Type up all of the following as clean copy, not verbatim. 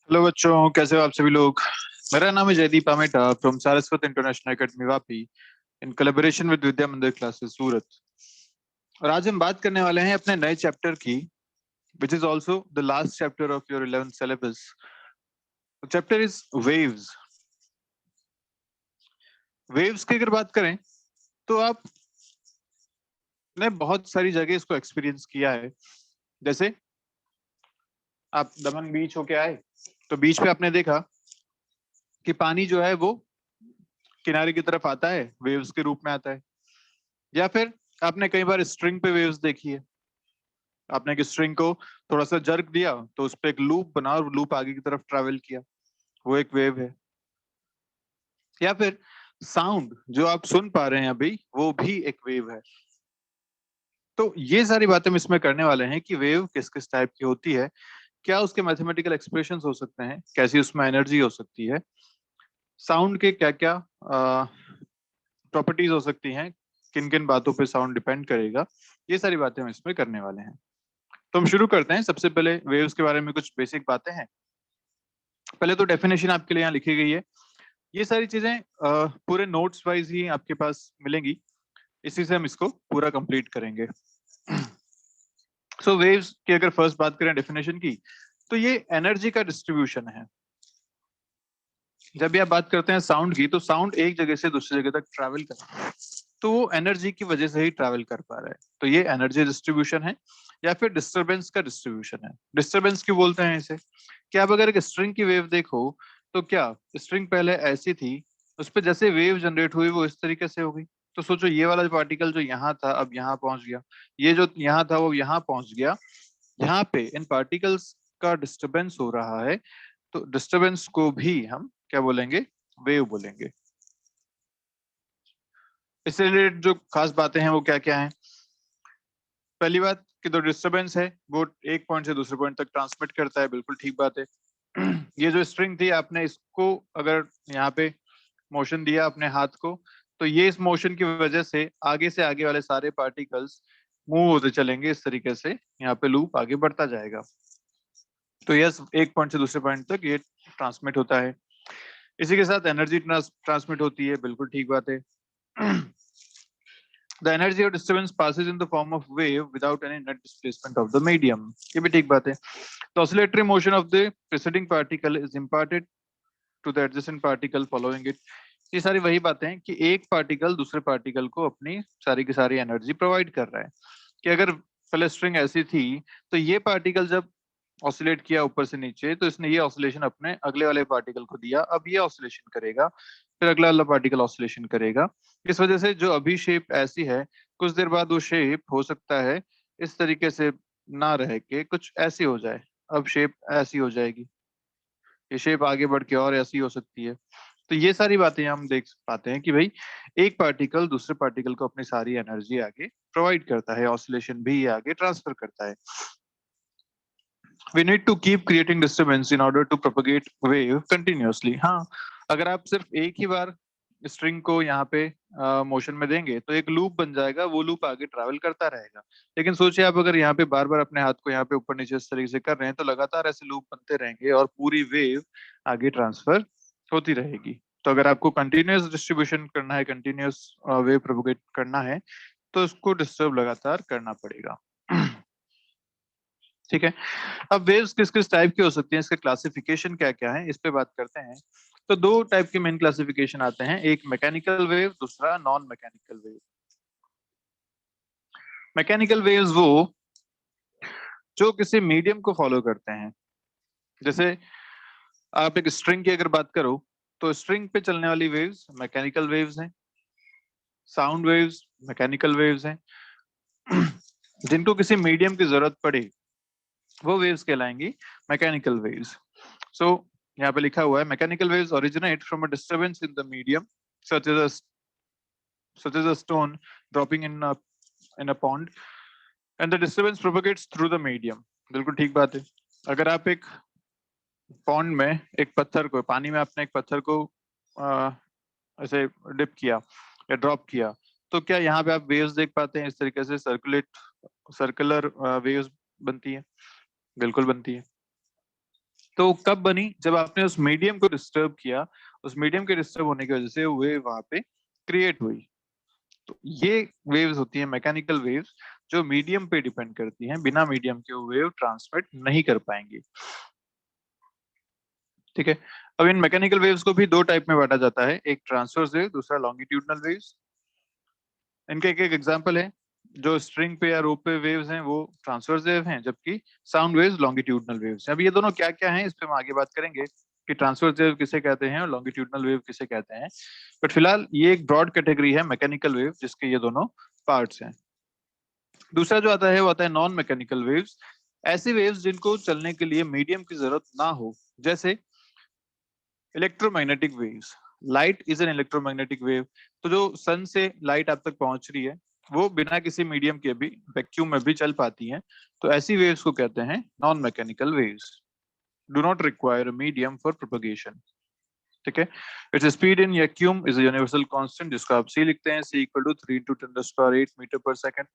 Hello बच्चों, कैसे हो आप सभी लोग। मेरा नाम है Jaydeep Ameta from Saraswat international academy Vapi in collaboration with Vidya Mandir classes सूरत। और आज हम बात करने वाले हैं अपने नए चैप्टर की, which is also the last chapter of your 11th syllabus. Chapter is waves. Waves की अगर बात करें तो आपने बहुत सारी जगह इसको एक्सपीरियंस किया है। जैसे आप दमन बीच होके आए तो बीच पे आपने देखा कि पानी जो है वो किनारे की तरफ आता है, वेव्स के रूप में आता है। या फिर आपने कई बार स्ट्रिंग पे वेव्स देखी है। आपने एक स्ट्रिंग को थोड़ा सा जर्क दिया तो उस पे एक लूप बना और लूप आगे की तरफ ट्रेवल किया, वो एक वेव है। या फिर साउंड जो आप सुन पा रहे हैं अभी, वो भी एक वेव है। तो ये सारी बातें हम इसमें करने वाले हैं कि वेव किस किस टाइप की होती है, क्या उसके मैथमेटिकल एक्सप्रेशन हो सकते हैं, कैसी उसमें एनर्जी हो सकती है, साउंड के क्या क्या प्रॉपर्टीज हो सकती हैं, किन किन बातों पे साउंड डिपेंड करेगा। ये सारी बातें हम इसमें करने वाले हैं। तो हम शुरू करते हैं। सबसे पहले वेव्स के बारे में कुछ बेसिक बातें हैं। पहले तो डेफिनेशन आपके लिए यहाँ लिखी गई है। ये सारी चीजें पूरे नोट्स वाइज ही आपके पास मिलेंगी, इसी से हम इसको पूरा कंप्लीट करेंगे। सो वेव्स की अगर फर्स्ट बात करें डेफिनेशन की, तो ये एनर्जी का डिस्ट्रीब्यूशन है। जब भी आप बात करते हैं साउंड की, तो साउंड एक जगह से दूसरी जगह तक ट्रैवल करता है, तो वो एनर्जी की वजह से ही ट्रैवल कर पा रहा है। तो ये एनर्जी डिस्ट्रीब्यूशन है या फिर डिस्टरबेंस का डिस्ट्रीब्यूशन है। डिस्टरबेंस क्यों बोलते हैं इसे? कि आप अगर एक स्ट्रिंग की वेव देखो, तो क्या स्ट्रिंग पहले ऐसी थी, उस पर जैसे वेव जनरेट हुई वो इस तरीके से हो गई। तो सोचो, ये वाला पार्टिकल जो यहाँ था अब यहाँ पहुंच गया, ये जो यहाँ था वो यहाँ पहुंच गया। यहाँ पे इन पार्टिकल्स का डिस्टरबेंस हो रहा है, तो डिस्टरबेंस को भी हम क्या बोलेंगे? वेव बोलेंगे। इससे रिलेटेड जो खास बातें हैं वो क्या क्या हैं? पहली बात कि जो डिस्टरबेंस है वो एक पॉइंट से दूसरे पॉइंट तक ट्रांसमिट करता है, बिल्कुल ठीक बात है। ये जो स्ट्रिंग थी, आपने इसको अगर यहाँ पे मोशन दिया अपने हाथ को, तो ये इस मोशन की वजह से आगे वाले सारे पार्टिकल्स मूव होते चलेंगे। इस तरीके से यहाँ पे लूप आगे बढ़ता जाएगा। तो यस, एक पॉइंट से दूसरे पॉइंट तक ये ट्रांसमिट होता है। इसी के साथ एनर्जी ट्रांसमिट होती है, बिल्कुल ठीक बात है। The energy of disturbance passes in the form of wave without any net displacement of the medium. ये भी ठीक बात है। The oscillatory motion of the preceding particle is imparted to the adjacent particle following it. ये सारी वही बातें हैं कि एक पार्टिकल दूसरे पार्टिकल को अपनी सारी की सारी एनर्जी प्रोवाइड कर रहा है। कि अगर पहले स्ट्रिंग ऐसी थी, तो ये पार्टिकल जब ऑसिलेट किया ऊपर से नीचे, तो इसने ये ऑसिलेशन अपने अगले वाले पार्टिकल को दिया, अब ये ऑसिलेशन करेगा, फिर अगला वाला पार्टिकल ऑसिलेशन करेगा। इस वजह से जो अभी शेप ऐसी है, कुछ देर बाद वो शेप हो सकता है इस तरीके से ना रह के कुछ ऐसी हो जाए। अब शेप ऐसी हो जाएगी, ये शेप आगे बढ़ के और ऐसी हो सकती है। तो ये सारी बातें हम देख पाते हैं कि भाई एक पार्टिकल दूसरे पार्टिकल को अपनी सारी एनर्जी आगे प्रोवाइड करता है, ऑसिलेशन भी ये आगे ट्रांसफर करता है। We need to keep creating disturbance in order to propagate wave continuously. हाँ, अगर आप सिर्फ एक ही बार स्ट्रिंग को यहाँ पे मोशन में देंगे तो एक लूप बन जाएगा, वो लूप आगे ट्रैवल करता रहेगा। लेकिन सोचिए, आप अगर यहाँ पे बार बार अपने हाथ को यहाँ पे ऊपर नीचे इस तरीके से कर रहे हैं, तो लगातार ऐसे लूप बनते रहेंगे और पूरी वेव आगे ट्रांसफर होती रहेगी। तो अगर आपको कंटिन्यूअस डिस्ट्रीब्यूशन करना है, कंटिन्यूअस वेव प्रोपोगेट करना है, तो उसको डिस्टर्ब लगातार करना पड़ेगा। ठीक है। अब वेव्स किस किस टाइप की हो सकती हैं, इसके क्लासिफिकेशन क्या क्या है, इस पे बात करते हैं। तो दो टाइप के मेन क्लासिफिकेशन आते हैं, एक मैकेनिकल वेव, दूसरा non mechanical wave. Mechanical waves वो जो किसी मीडियम को फॉलो करते हैं। जैसे आप एक स्ट्रिंग की अगर बात करो, तो स्ट्रिंग पे चलने वाली वेव्स मैकेनिकल वेव्स हैं। साउंड वेव्स मैकेनिकल वेव्स हैं। जिनको किसी मीडियम की जरूरत पड़े, वो वेव्स कहलाएंगी मैकेनिकल वेव्स। सो यहाँ पे लिखा हुआ है, mechanical waves originate from a disturbance in the medium such as a stone dropping in a pond, and the disturbance propagates through the medium. बिल्कुल ठीक बात है। अगर आप एक पॉन्ड में एक पत्थर को, पानी में आपने एक पत्थर को ऐसे डिप किया या ड्रॉप किया, तो क्या यहाँ पे आप वेव्स देख पाते हैं? इस तरीके से सर्कुलर वेव्स बनती है, बिल्कुल बनती है। तो कब बनी? जब आपने उस मीडियम को डिस्टर्ब किया, उस मीडियम के डिस्टर्ब होने की वजह से वेव वहां पे क्रिएट हुई। तो ये वेव्स होती हैं मैकेनिकल वेव्स, जो मीडियम पे डिपेंड करती हैं, बिना मीडियम के वो वेव ट्रांसमिट नहीं कर पाएंगी। ठीक है। अब इन मैकेनिकल वेव्स को भी दो टाइप में बांटा जाता है, एक ट्रांसवर्स वेव, दूसरा लॉन्गिट्यूडनल वेव्स। इनके एक एक एग्जांपल है। जो स्ट्रिंग पे या रोप पे वेव्स हैं वो ट्रांसवर्स वेव हैं, जबकि साउंड वेव्स लॉन्गिट्यूडनल वेव्स हैं। अब ये दोनों क्या क्या हैं इस पे हम आगे बात करेंगे कि ट्रांसवर्स वेव किसे कहते हैं और लॉन्गिट्यूडनल वेव किसे कहते हैं। बट फिलहाल ये एक ब्रॉड कैटेगरी है मैकेनिकल वेव, जिसके ये दोनों पार्ट्स हैं। दूसरा जो आता है वो आता है नॉन मैकेनिकल वेव्स। ऐसी वेव्स जिनको चलने के लिए मीडियम की जरूरत ना हो, जैसे electromagnetic waves. Light is an electromagnetic wave. तो जो सन से लाइट आप तक पहुंच रही है वो बिना किसी मीडियम के भी वैक्यूम में भी चल पाती हैं। तो ऐसी वेव्स को कहते हैं non mechanical waves. Do not require medium for propagation. ठीक है। Its speed in vacuum is universal constant, जिसको आप सी लिखते हैं, सी इक्वल टू 3 × 10⁸ मीटर पर सेकंड।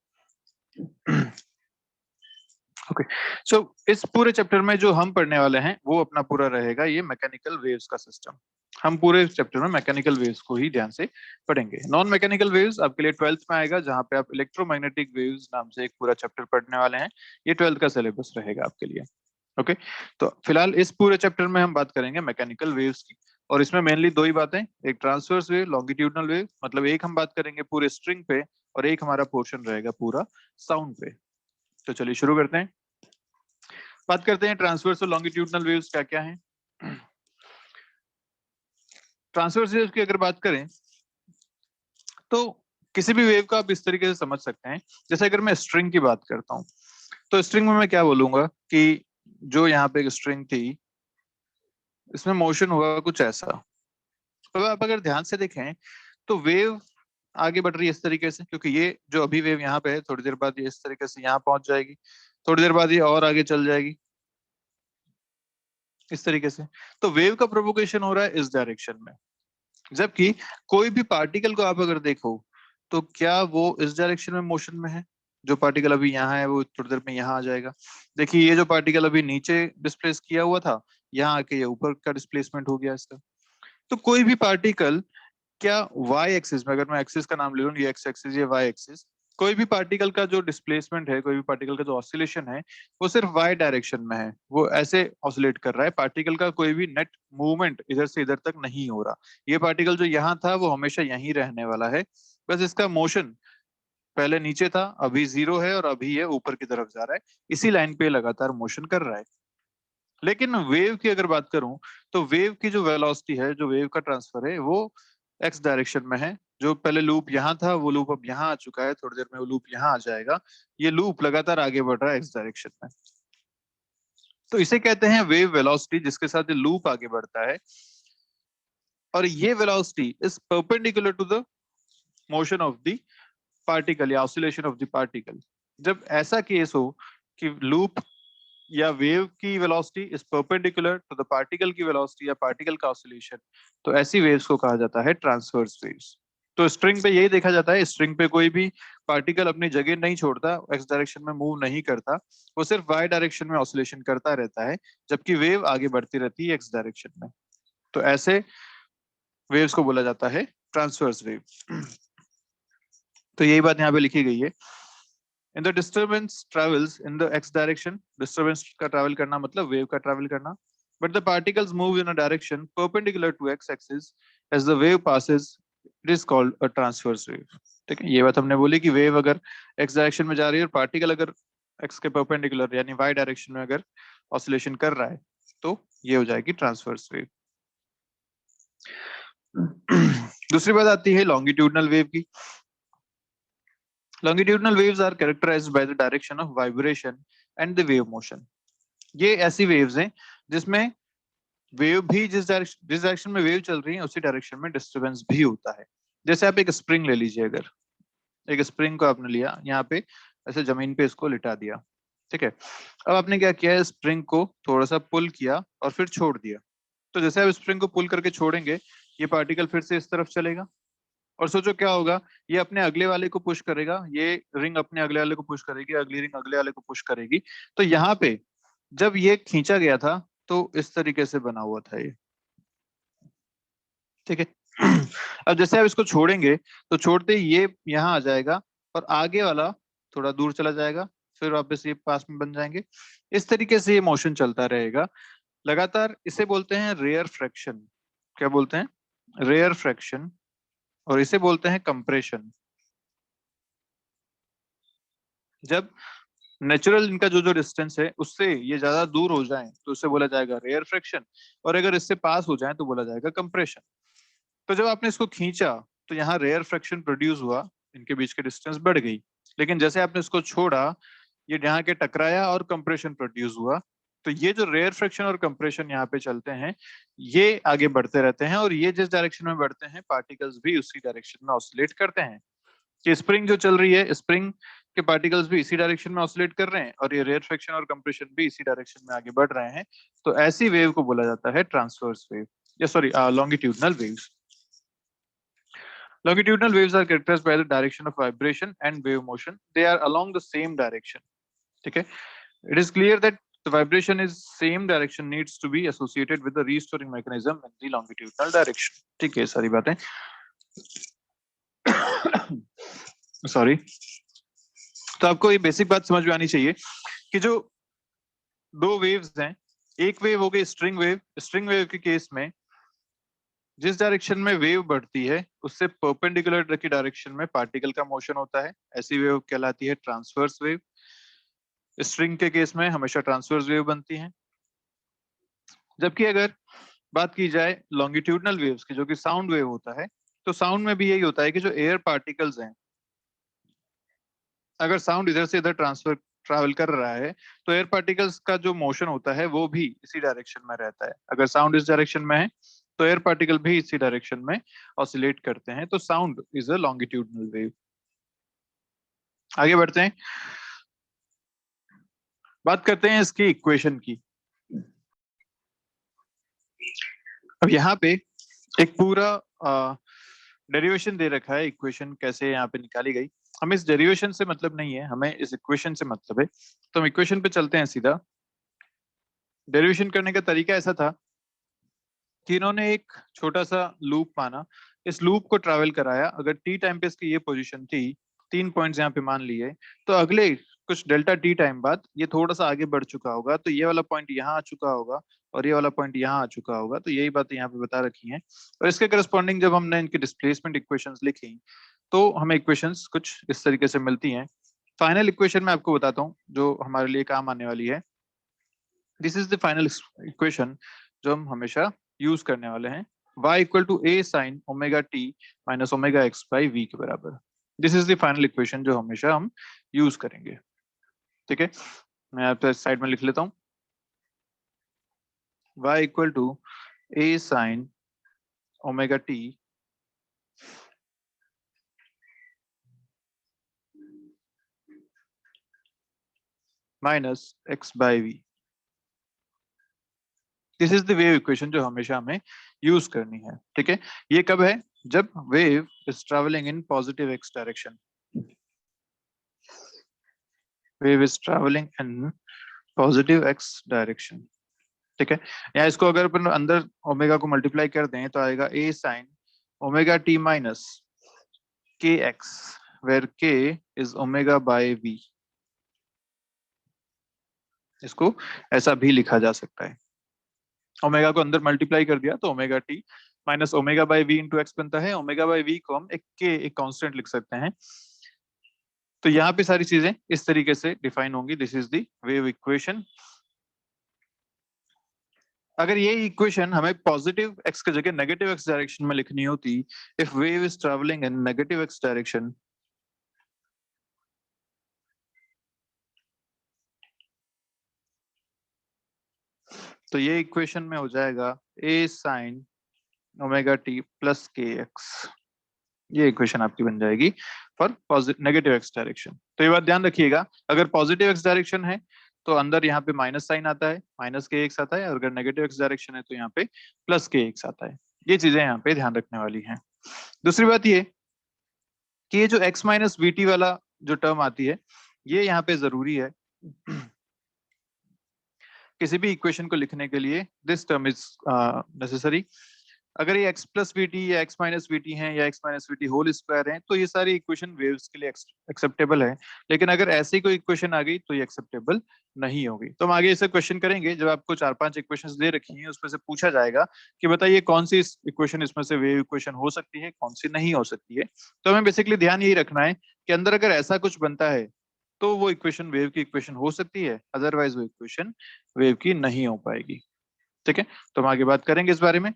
ओके। सो इस पूरे चैप्टर में जो हम पढ़ने वाले हैं वो अपना पूरा रहेगा ये मैकेनिकल वेव्स का सिस्टम। हम पूरे चैप्टर में मैकेनिकल वेव्स को ही ध्यान से पढ़ेंगे। नॉन मैकेनिकल वेव्स आपके लिए 12th में आएगा, जहां पे आप इलेक्ट्रोमैग्नेटिक वेव्स नाम से एक पूरा चैप्टर पढ़ने वाले हैं। ये 12th का सिलेबस रहेगा आपके लिए। ओके। तो फिलहाल इस पूरे चैप्टर में हम बात करेंगे मैकेनिकल वेव्स की, और इसमें मेनली दो ही बातें, एक ट्रांसवर्स वेव, लॉन्गिट्यूडनल वेव, मतलब एक हम बात करेंगे पूरे स्ट्रिंग पे और एक हमारा पोर्शन रहेगा पूरा साउंड पे। तो चलिए शुरू करते हैं। बात करते हैं ट्रांसवर्स और लॉन्गिट्यूडनल वेव्स क्या क्या हैं। ट्रांसवर्स वेव्स की अगर बात करें तो किसी भी वेव का आप इस तरीके से समझ सकते हैं, जैसे अगर मैं स्ट्रिंग की बात करता हूँ तो स्ट्रिंग में मैं क्या बोलूंगा कि जो यहाँ पे एक स्ट्रिंग थी इसमें मोशन हुआ कुछ ऐसा। तो आप अगर ध्यान से देखें तो वेव आगे बढ़ रही है इस तरीके से, क्योंकि ये जो अभी वेव यहाँ पे है थोड़ी देर बाद ये इस तरीके से यहाँ पहुंच जाएगी, थोड़ी देर बाद ये और आगे चल जाएगी इस तरीके से। तो वेव का प्रोपोगेशन हो रहा है इस डायरेक्शन में। जबकि कोई भी पार्टिकल को आप अगर देखो तो क्या वो इस डायरेक्शन में मोशन में है? जो पार्टिकल अभी यहाँ है वो थोड़ी देर में यहाँ आ जाएगा। देखिए ये जो पार्टिकल अभी नीचे डिस्प्लेस किया हुआ था, यहाँ आके ये ऊपर का डिस्प्लेसमेंट हो गया इसका। तो कोई भी पार्टिकल क्या वाई एक्सिस में, अगर मैं एक्सिस का नाम ले लूँ, ये एक्स एक्सिस ये वाई एक्सिस, कोई भी पार्टिकल का जो डिस्प्लेसमेंट है, कोई भी पार्टिकल का जो ऑसिलेशन है वो सिर्फ वाई डायरेक्शन में है, वो ऐसे ऑसिलेट कर रहा है। पार्टिकल का कोई भी नेट मूवमेंट इधर से इधर तक नहीं हो रहा। ये पार्टिकल जो यहाँ था वो हमेशा यहीं रहने वाला है, बस इसका मोशन पहले नीचे था, अभी जीरो है, और अभी ये ऊपर की तरफ जा रहा है, इसी लाइन पे लगातार मोशन कर रहा है। लेकिन वेव की अगर बात करूं तो वेव की जो वेलोसिटी है, जो वेव का ट्रांसफर है, वो एक्स डायरेक्शन में है। जो पहले लूप यहाँ था वो लूप अब यहाँ आ चुका है, थोड़ी देर में वो लूप यहाँ आ जाएगा। ये लूप लगातार आगे बढ़ रहा है एक्स डायरेक्शन में। तो इसे कहते हैं वेव वेलोसिटी, जिसके साथ ये लूप आगे बढ़ता है। और ये velocity is perpendicular to the motion of the particle या ऑसिलेशन ऑफ द पार्टिकल। जब ऐसा केस हो कि लूप या वेव की velocity is perpendicular to the particle की वेलोसिटी या पार्टिकल का ऑसिलेशन, तो ऐसी वेव्स को कहा जाता है ट्रांसवर्स वेव्स। तो स्ट्रिंग पे यही देखा जाता है, स्ट्रिंग पे कोई भी पार्टिकल अपनी जगह नहीं छोड़ता, एक्स डायरेक्शन में मूव नहीं करता, वो सिर्फ वाई डायरेक्शन में ऑसिलेशन करता रहता है, जबकि वेव आगे बढ़ती रहती है एक्स डायरेक्शन में। तो ऐसे वेव्स को बोला जाता है ट्रांसवर्स वेव। तो यही बात यहाँ पे लिखी गई है। In the disturbance travels in the x direction, disturbance का ट्रैवल करना मतलब वेव का ट्रैवल करना, but the particles move in a direction perpendicular to x axis as the wave passes, it is called a transverse wave। ठीक है, ये बात हमने बोली कि वेव अगर x डायरेक्शन में जा रही है और पार्टिकल अगर x के परपेंडिकुलर यानी y डायरेक्शन में अगर ऑसिलेशन कर रहा है तो ये हो जाएगी ट्रांसवर्स वेव। दूसरी बात आती है लॉन्गिट्यूडनल वेव की। Longitudinal waves are characterized by the direction of vibration and the wave motion। ये ऐसी वेव्स हैं जिसमें वेव भी जिस डायरेक्शन में वेव चल रही है उसी डायरेक्शन में डिस्टरबेंस भी होता है। जैसे आप एक स्प्रिंग ले लीजिए, अगर एक स्प्रिंग को आपने लिया यहाँ पे ऐसे जमीन पे इसको लिटा दिया, ठीक है। अब आपने क्या किया, स्प्रिंग को थोड़ा सा पुल किया और फिर छोड़ दिया। तो जैसे आप स्प्रिंग को पुल करके छोड़ेंगे ये पार्टिकल फिर से इस तरफ चलेगा, और सोचो क्या होगा, ये अपने अगले वाले को पुश करेगा, ये रिंग अपने अगले वाले को पुश करेगी, अगली रिंग अगले वाले को पुश करेगी। तो यहाँ पे जब ये खींचा गया था तो इस तरीके से बना हुआ था ये, ठीक है। अब जैसे आप इसको छोड़ेंगे तो छोड़ते ही ये यहाँ आ जाएगा और आगे वाला थोड़ा दूर चला जाएगा, फिर वापस ये पास में बन जाएंगे। इस तरीके से ये मोशन चलता रहेगा लगातार। इसे बोलते हैं रेयर फ्रैक्शन। क्या बोलते हैं? Rarefaction. और इसे बोलते हैं कंप्रेशन। जब नेचुरल इनका जो जो डिस्टेंस है उससे ये ज्यादा दूर हो जाए तो उसे बोला जाएगा रेयर फ्रैक्शन, और अगर इससे पास हो जाए तो बोला जाएगा कंप्रेशन। तो जब आपने इसको खींचा तो यहाँ रेयर फ्रैक्शन प्रोड्यूस हुआ, इनके बीच की डिस्टेंस बढ़ गई। लेकिन जैसे आपने इसको छोड़ा, ये यहाँ के टकराया और कंप्रेशन प्रोड्यूस हुआ। तो ये जो रेयर फ्रैक्शन और कंप्रेशन यहाँ पे चलते हैं, ये आगे बढ़ते रहते हैं, और ये जिस डायरेक्शन में बढ़ते हैं पार्टिकल्स भी उसी डायरेक्शन में ऑसिलेट करते हैं। कि स्प्रिंग जो चल रही है, स्प्रिंग के पार्टिकल्स भी इसी डायरेक्शन में ऑसिलेट कर रहे हैं, और ये रेयर फ्रैक्शन और कंप्रेशन भी इसी डायरेक्शन में आगे बढ़ रहे हैं। तो ऐसी वेव को बोला जाता है ट्रांसवर्स वेव, या sorry longitudinal waves. Longitudinal waves are characterized by the direction of vibration and wave motion. They are along the same direction. Okay. It is clear that the vibration is same direction needs to be associated with the restoring mechanism in the longitudinal direction. ठीक है, सारी बातें sorry. तो आपको ये basic बात समझ में आनी चाहिए कि जो दो वेव्स हैं, एक वेव हो गई स्ट्रिंग वेव। स्ट्रिंग वेव के केस में जिस डायरेक्शन में वेव बढ़ती है उससे परपेंडिकुलर की डायरेक्शन में पार्टिकल का मोशन होता है, ऐसी वेव कहलाती है ट्रांसवर्स वेव। स्ट्रिंग के केस में हमेशा ट्रांसवर्स वेव बनती है। जबकि अगर बात की जाए लॉन्गिट्यूडनल वेव्स की, जो कि साउंड वेव होता है, तो साउंड में भी यही होता है कि जो एयर पार्टिकल्स हैं, अगर साउंड इधर से इधर ट्रैवल कर रहा है तो एयर पार्टिकल्स का जो मोशन होता है वो भी इसी डायरेक्शन में रहता है। अगर साउंड इस डायरेक्शन में है तो एयर पार्टिकल भी इसी डायरेक्शन में ऑसिलेट करते हैं। तो sound is a longitudinal wave. आगे बढ़ते हैं, बात करते हैं इसकी इक्वेशन की। अब यहाँ पे एक पूरा डेरिवेशन दे रखा है, इक्वेशन कैसे यहाँ पे निकाली गई। हमें इस डेरिवेशन से मतलब नहीं है, हमें इस इक्वेशन से मतलब है। तो हम इक्वेशन पे चलते हैं सीधा। डेरिवेशन करने का तरीका ऐसा था कि इन्होंने एक छोटा सा लूप माना, इस लूप को ट्रैवल कराया। अगर टी टाइम पे इसकी ये पोजीशन थी, 3 पॉइंट्स यहाँ पे मान लिए, तो अगले कुछ डेल्टा टी टाइम बाद ये थोड़ा सा आगे बढ़ चुका होगा, तो ये वाला पॉइंट यहाँ आ चुका होगा और ये वाला पॉइंट यहाँ आ चुका होगा। तो यही बात यहाँ पे बता रखी है। और इसके करस्पॉन्डिंग जब हमने इनकी डिस्प्लेसमेंट इक्वेशंस लिखी तो हमें इक्वेशंस कुछ इस तरीके से मिलती हैं। फाइनल इक्वेशन मैं आपको बताता हूँ जो हमारे लिए काम आने वाली है। This is the final equation जो हम हमेशा यूज करने वाले हैं। y equal to a sine omega t minus omega x by v के बराबर। This is the final equation जो हमेशा हम यूज करेंगे। ठीक है, मैं आपके साइड में लिख लेता हूँ। y equal to a sine omega t minus x by v. This is the wave equation जो हमेशा हमें यूज करनी है। ठीक है, ये कब है? जब wave is travelling in positive x direction. Wave is travelling in positive x direction. ठीक है, या इसको अगर अपन अंदर ओमेगा को मल्टीप्लाई कर दें तो आएगा a sine omega t minus k x, where के इज ओमेगा बाय वी। इसको ऐसा भी लिखा जा सकता है। ओमेगा को अंदर मल्टीप्लाई कर दिया तो omega t minus omega by v into x बनता है। ओमेगा बाय वी को हम एक कांस्टेंट लिख सकते हैं। तो यहाँ पे सारी चीजें इस तरीके से डिफाइन होंगी। This is the wave equation. अगर ये इक्वेशन हमें पॉजिटिव एक्स की जगह नेगेटिव एक्स डायरेक्शन में लिखनी होती, if wave is travelling in negative x direction, तो ये इक्वेशन में हो जाएगा a sine omega t plus k x. ये इक्वेशन आपकी बन जाएगी फॉर नेगेटिव एक्स डायरेक्शन। तो ये बात ध्यान रखिएगा, अगर पॉजिटिव एक्स डायरेक्शन है तो अंदर यहाँ पे माइनस साइन आता है, माइनस के एक्स आता है, और अगर नेगेटिव एक्स डायरेक्शन है तो यहाँ पे प्लस के एक्स आता है। ये चीजें यहाँ पे ध्यान रखने वाली हैं। दूसरी बात ये कि ये जो x माइनस वी टी वाला जो टर्म आती है, ये यहाँ पे जरूरी है। किसी भी इक्वेशन को लिखने के लिए दिस टर्म इज नेसेसरी। अगर ये x प्लस वी टी या x माइनस वी टी है या x minus v t whole square है तो ये सारी इक्वेशन वेव्स के लिए एक्सेप्टेबल है, लेकिन अगर ऐसी कोई इक्वेशन आ गई तो ये एक्सेप्टेबल नहीं होगी। तो हम आगे इसे क्वेश्चन करेंगे, जब आपको 4-5 इक्वेशंस दे रखी हैं उसमें से पूछा जाएगा कि बताइए कौन सी इक्वेशन इसमें से वेव इक्वेशन हो सकती है, कौन सी नहीं हो सकती है। तो हमें बेसिकली ध्यान यही रखना है कि अंदर अगर ऐसा कुछ बनता है तो वो इक्वेशन वेव की इक्वेशन हो सकती है, अदरवाइज वो इक्वेशन वेव की नहीं हो पाएगी। ठीक है, तो हम आगे बात करेंगे इस बारे में।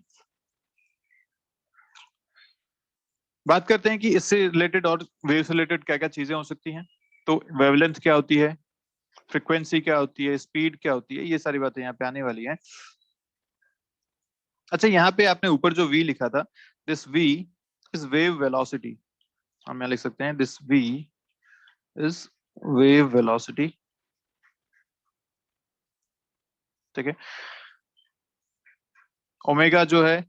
बात करते हैं कि इससे रिलेटेड और वेव से रिलेटेड क्या क्या चीजें हो सकती हैं। तो वेवलेंथ क्या होती है, फ्रीक्वेंसी क्या होती है, स्पीड क्या होती है, ये सारी बातें यहाँ पे आने वाली हैं। अच्छा, यहाँ पे आपने ऊपर जो v लिखा था, this v is wave velocity. हम यहाँ लिख सकते हैं this v is wave velocity. ठीक है, ओमेगा जो है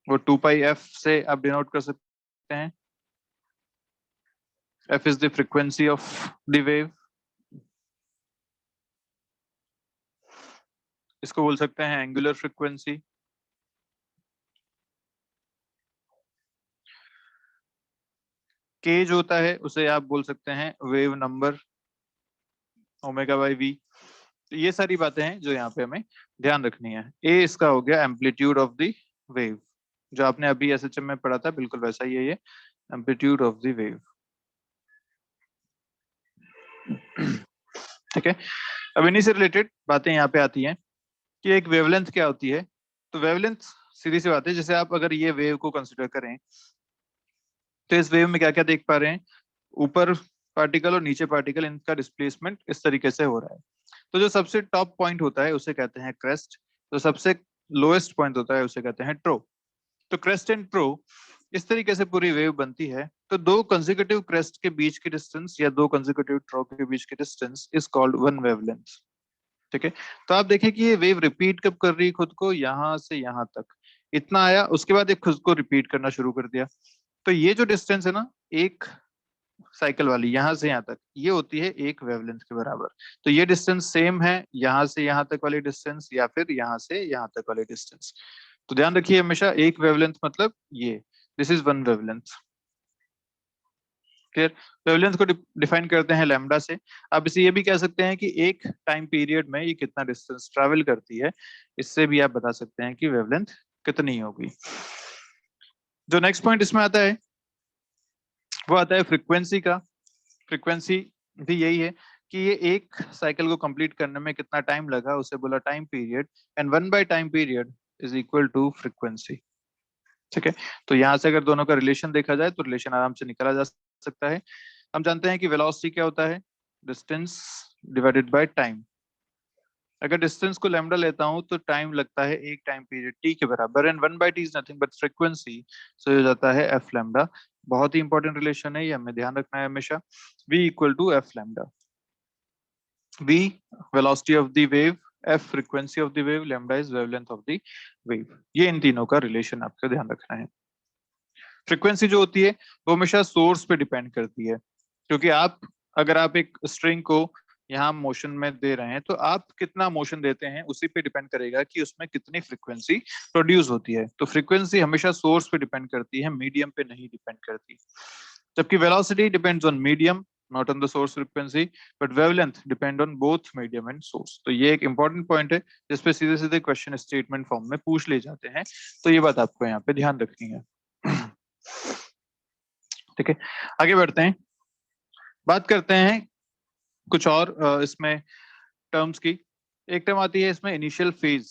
वो 2 पाई f से आप डिनोट कर सकते हैं। f is the frequency of the wave. इसको बोल सकते हैं एंगुलर फ्रीक्वेंसी। k जो होता है उसे आप बोल सकते हैं wave number, omega by v. तो ये सारी बातें हैं जो यहाँ पे हमें ध्यान रखनी है। ए इसका हो गया एम्पलीट्यूड ऑफ द वेव, जो आपने अभी एसएचएम में पढ़ा था, बिल्कुल वैसा ही है ये, एम्पलीट्यूड ऑफ द वेव। ठीक है, अब इन्हीं से रिलेटेड बातें यहाँ पे आती हैं कि एक वेवलेंथ क्या होती है। तो वेवलेंथ सीधी सी बात है, जैसे आप अगर ये वेव को कंसिडर करें तो इस वेव में क्या क्या देख पा रहे हैं, ऊपर पार्टिकल और नीचे पार्टिकल, इनका डिस्प्लेसमेंट इस तरीके से हो रहा है। तो जो सबसे टॉप पॉइंट होता है उसे कहते हैं क्रेस्ट, जो सबसे लोएस्ट पॉइंट होता है उसे कहते हैं ट्रो। तो क्रेस्ट एंड ट्रो, इस तरीके से पूरी वेव बनती है। तो दो कंसेक्यूटिव क्रेस्ट के बीच की डिस्टेंस या दो कंसेक्यूटिव ट्रो के बीच की distance is called one wavelength. ठीक है, तो आप देखें कि ये वेव रिपीट कब कर रही है खुद को, यहां से यहां तक इतना आया, उसके बाद ये खुद को रिपीट करना शुरू कर दिया। तो ये जो डिस्टेंस है ना, एक साइकिल वाली यहां से यहां तक, ये होती है एक वेवलेंथ के बराबर। तो ये डिस्टेंस सेम है यहां से यहां तक वाली डिस्टेंस या फिर यहां से यहां तक वाली डिस्टेंस। तो ध्यान रखिए हमेशा एक वेवलेंथ मतलब ये, this is one wavelength. Clear, wavelength को डिफाइन करते हैं लैम्डा से। आप इसे ये भी कह सकते हैं कि एक टाइम पीरियड में ये कितना डिस्टेंस ट्रैवल करती है, इससे भी आप बता सकते हैं कि वेवलेंथ कितनी होगी। जो नेक्स्ट पॉइंट इसमें आता है वो आता है फ्रीक्वेंसी का। फ्रीक्वेंसी भी यही है कि ये एक साइकिल को कंप्लीट करने में कितना टाइम लगा, उसे बोला time period, and one by time period is equal to frequency. ठीक है, तो यहाँ से अगर दोनों का रिलेशन देखा जाए तो रिलेशन आराम से निकाला जा सकता है। हम जानते हैं कि वेलोसिटी क्या होता है, डिस्टेंस डिवाइडेड बाय टाइम। अगर डिस्टेंस को लैम्डा लेता हूं तो टाइम लगता है एक टाइम पीरियड टी के बराबर, and one by t is nothing but frequency, so हो जाता है एफ लैम्डा। बहुत ही इंपॉर्टेंट रिलेशन है, ये हमें ध्यान रखना है हमेशा। v equal to f lambda, v velocity of the wave, f frequency of the wave, lambda is wavelength of the wave। ये इन तीनों का रिलेशन आपको ध्यान रखना है। फ्रीक्वेंसी जो होती है वो हमेशा सोर्स पे डिपेंड करती है, क्योंकि आप अगर आप एक स्ट्रिंग को यहाँ मोशन में दे रहे हैं तो आप कितना मोशन देते हैं उसी पे डिपेंड करेगा कि उसमें कितनी फ्रीक्वेंसी प्रोड्यूस होती है। तो फ्रीक्वेंसी हमेशा सोर्स पे डिपेंड करती है, मीडियम पे नहीं डिपेंड करती। जबकि velocity depends on medium, not on the source frequency, but wavelength depend on both medium and source. तो ये एक इंपॉर्टेंट पॉइंट है जिसपे सीधे सीधे क्वेश्चन स्टेटमेंट फॉर्म में पूछ ले जाते हैं, तो ये बात आपको यहाँ पे ध्यान रखनी है। ठीक है, आगे बढ़ते हैं, बात करते हैं कुछ और इसमें टर्म्स की। एक टर्म आती है इसमें initial phase.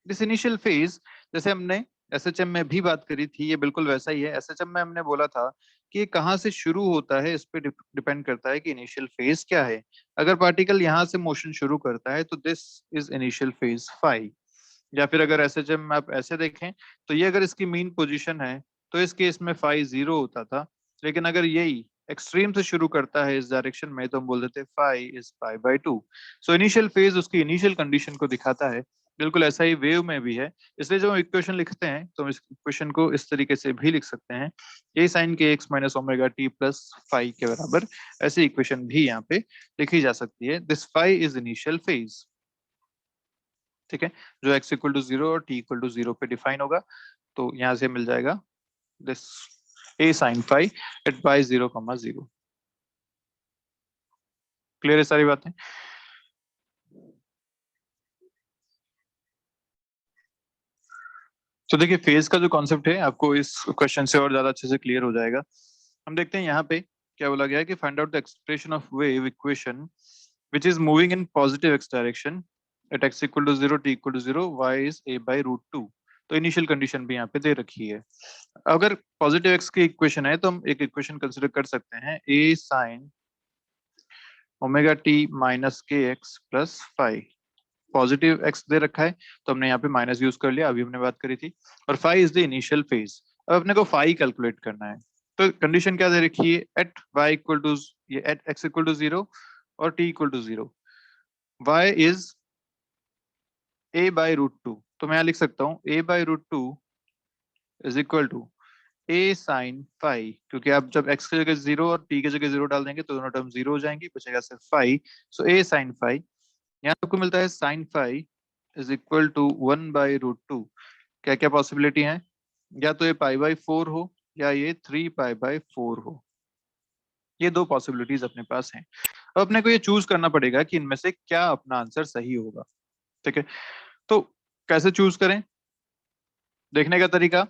This initial phase, जैसे हमने एसएचएम में भी बात करी थी, ये बिल्कुल वैसा ही है। एसएचएम में हमने बोला था कि ये कहाँ से शुरू होता है इस पे डिपेंड करता है कि इनिशियल फेज क्या है। अगर पार्टिकल यहाँ से मोशन शुरू करता है तो this is initial phase phi. या फिर अगर एसएचएम में आप ऐसे देखें तो ये अगर इसकी मीन पोजीशन है तो इस केस में फाई 0 होता था, लेकिन अगर यही एक्सट्रीम से शुरू करता है इस डायरेक्शन में तो हम बोल देते phi is pi by 2। So initial phase उसकी इनिशियल कंडीशन को दिखाता है। बिल्कुल ऐसा ही वेव में भी है, इसलिए जब हम इक्वेशन लिखते हैं तो हम इस इक्वेशन को इस तरीके से भी लिख सकते हैं, a sine k x minus omega t plus phi के बराबर। ऐसी इक्वेशन भी यहाँ पे लिखी जा सकती है, this phi is initial phase. ठीक है, जो x इक्वल टू 0 और t इक्वल टू 0 पे डिफाइन होगा। तो यहाँ से मिल जाएगा this a sin phi at y 0,0। Clear है सारी बातें? तो देखिए फेज का जो कॉन्सेप्ट है आपको इस क्वेश्चन से और ज्यादा अच्छे से क्लियर हो जाएगा। हम देखते हैं यहाँ पे क्या बोला गया है कि find out the expression of wave equation which is moving in positive x direction at x equal to 0 t equal to 0 y is a by root 2। तो इनिशियल कंडीशन भी यहाँ पे दे रखी है। अगर पॉजिटिव x की इक्वेशन है तो हम एक इक्वेशन कंसिडर कर सकते हैं a sin omega t minus k x plus five. Positive x दे रखा है तो हमने यहाँ पे माइनस यूज कर लिया, अभी हमने बात करी थी, और five is the initial phase. अब अपने को फाइव कैलकुलेट करना है। तो कंडीशन क्या दे रखी है, एट y इक्वल टू ये एट x इक्वल टू 0 और t equal to 0 y is a by root two. तो मैं यहाँ लिख सकता हूँ a by root two is equal to a sine five, क्योंकि आप जब x की जगह 0 और t की जगह 0 डाल देंगे तो दोनों टर्म 0 हो जाएंगी, बचेगा सिर्फ five. So a sine five, यहाँ आपको मिलता है sine five is equal to 1/√2। क्या क्या पॉसिबिलिटी है, या तो ये π/4 हो या ये 3π/4 हो। ये दो पॉसिबिलिटीज अपने पास हैं। अब अपने को ये चूज करना पड़ेगा कि इनमें से क्या अपना आंसर सही होगा। ठीक है, तो कैसे चूज करें, देखने का तरीका,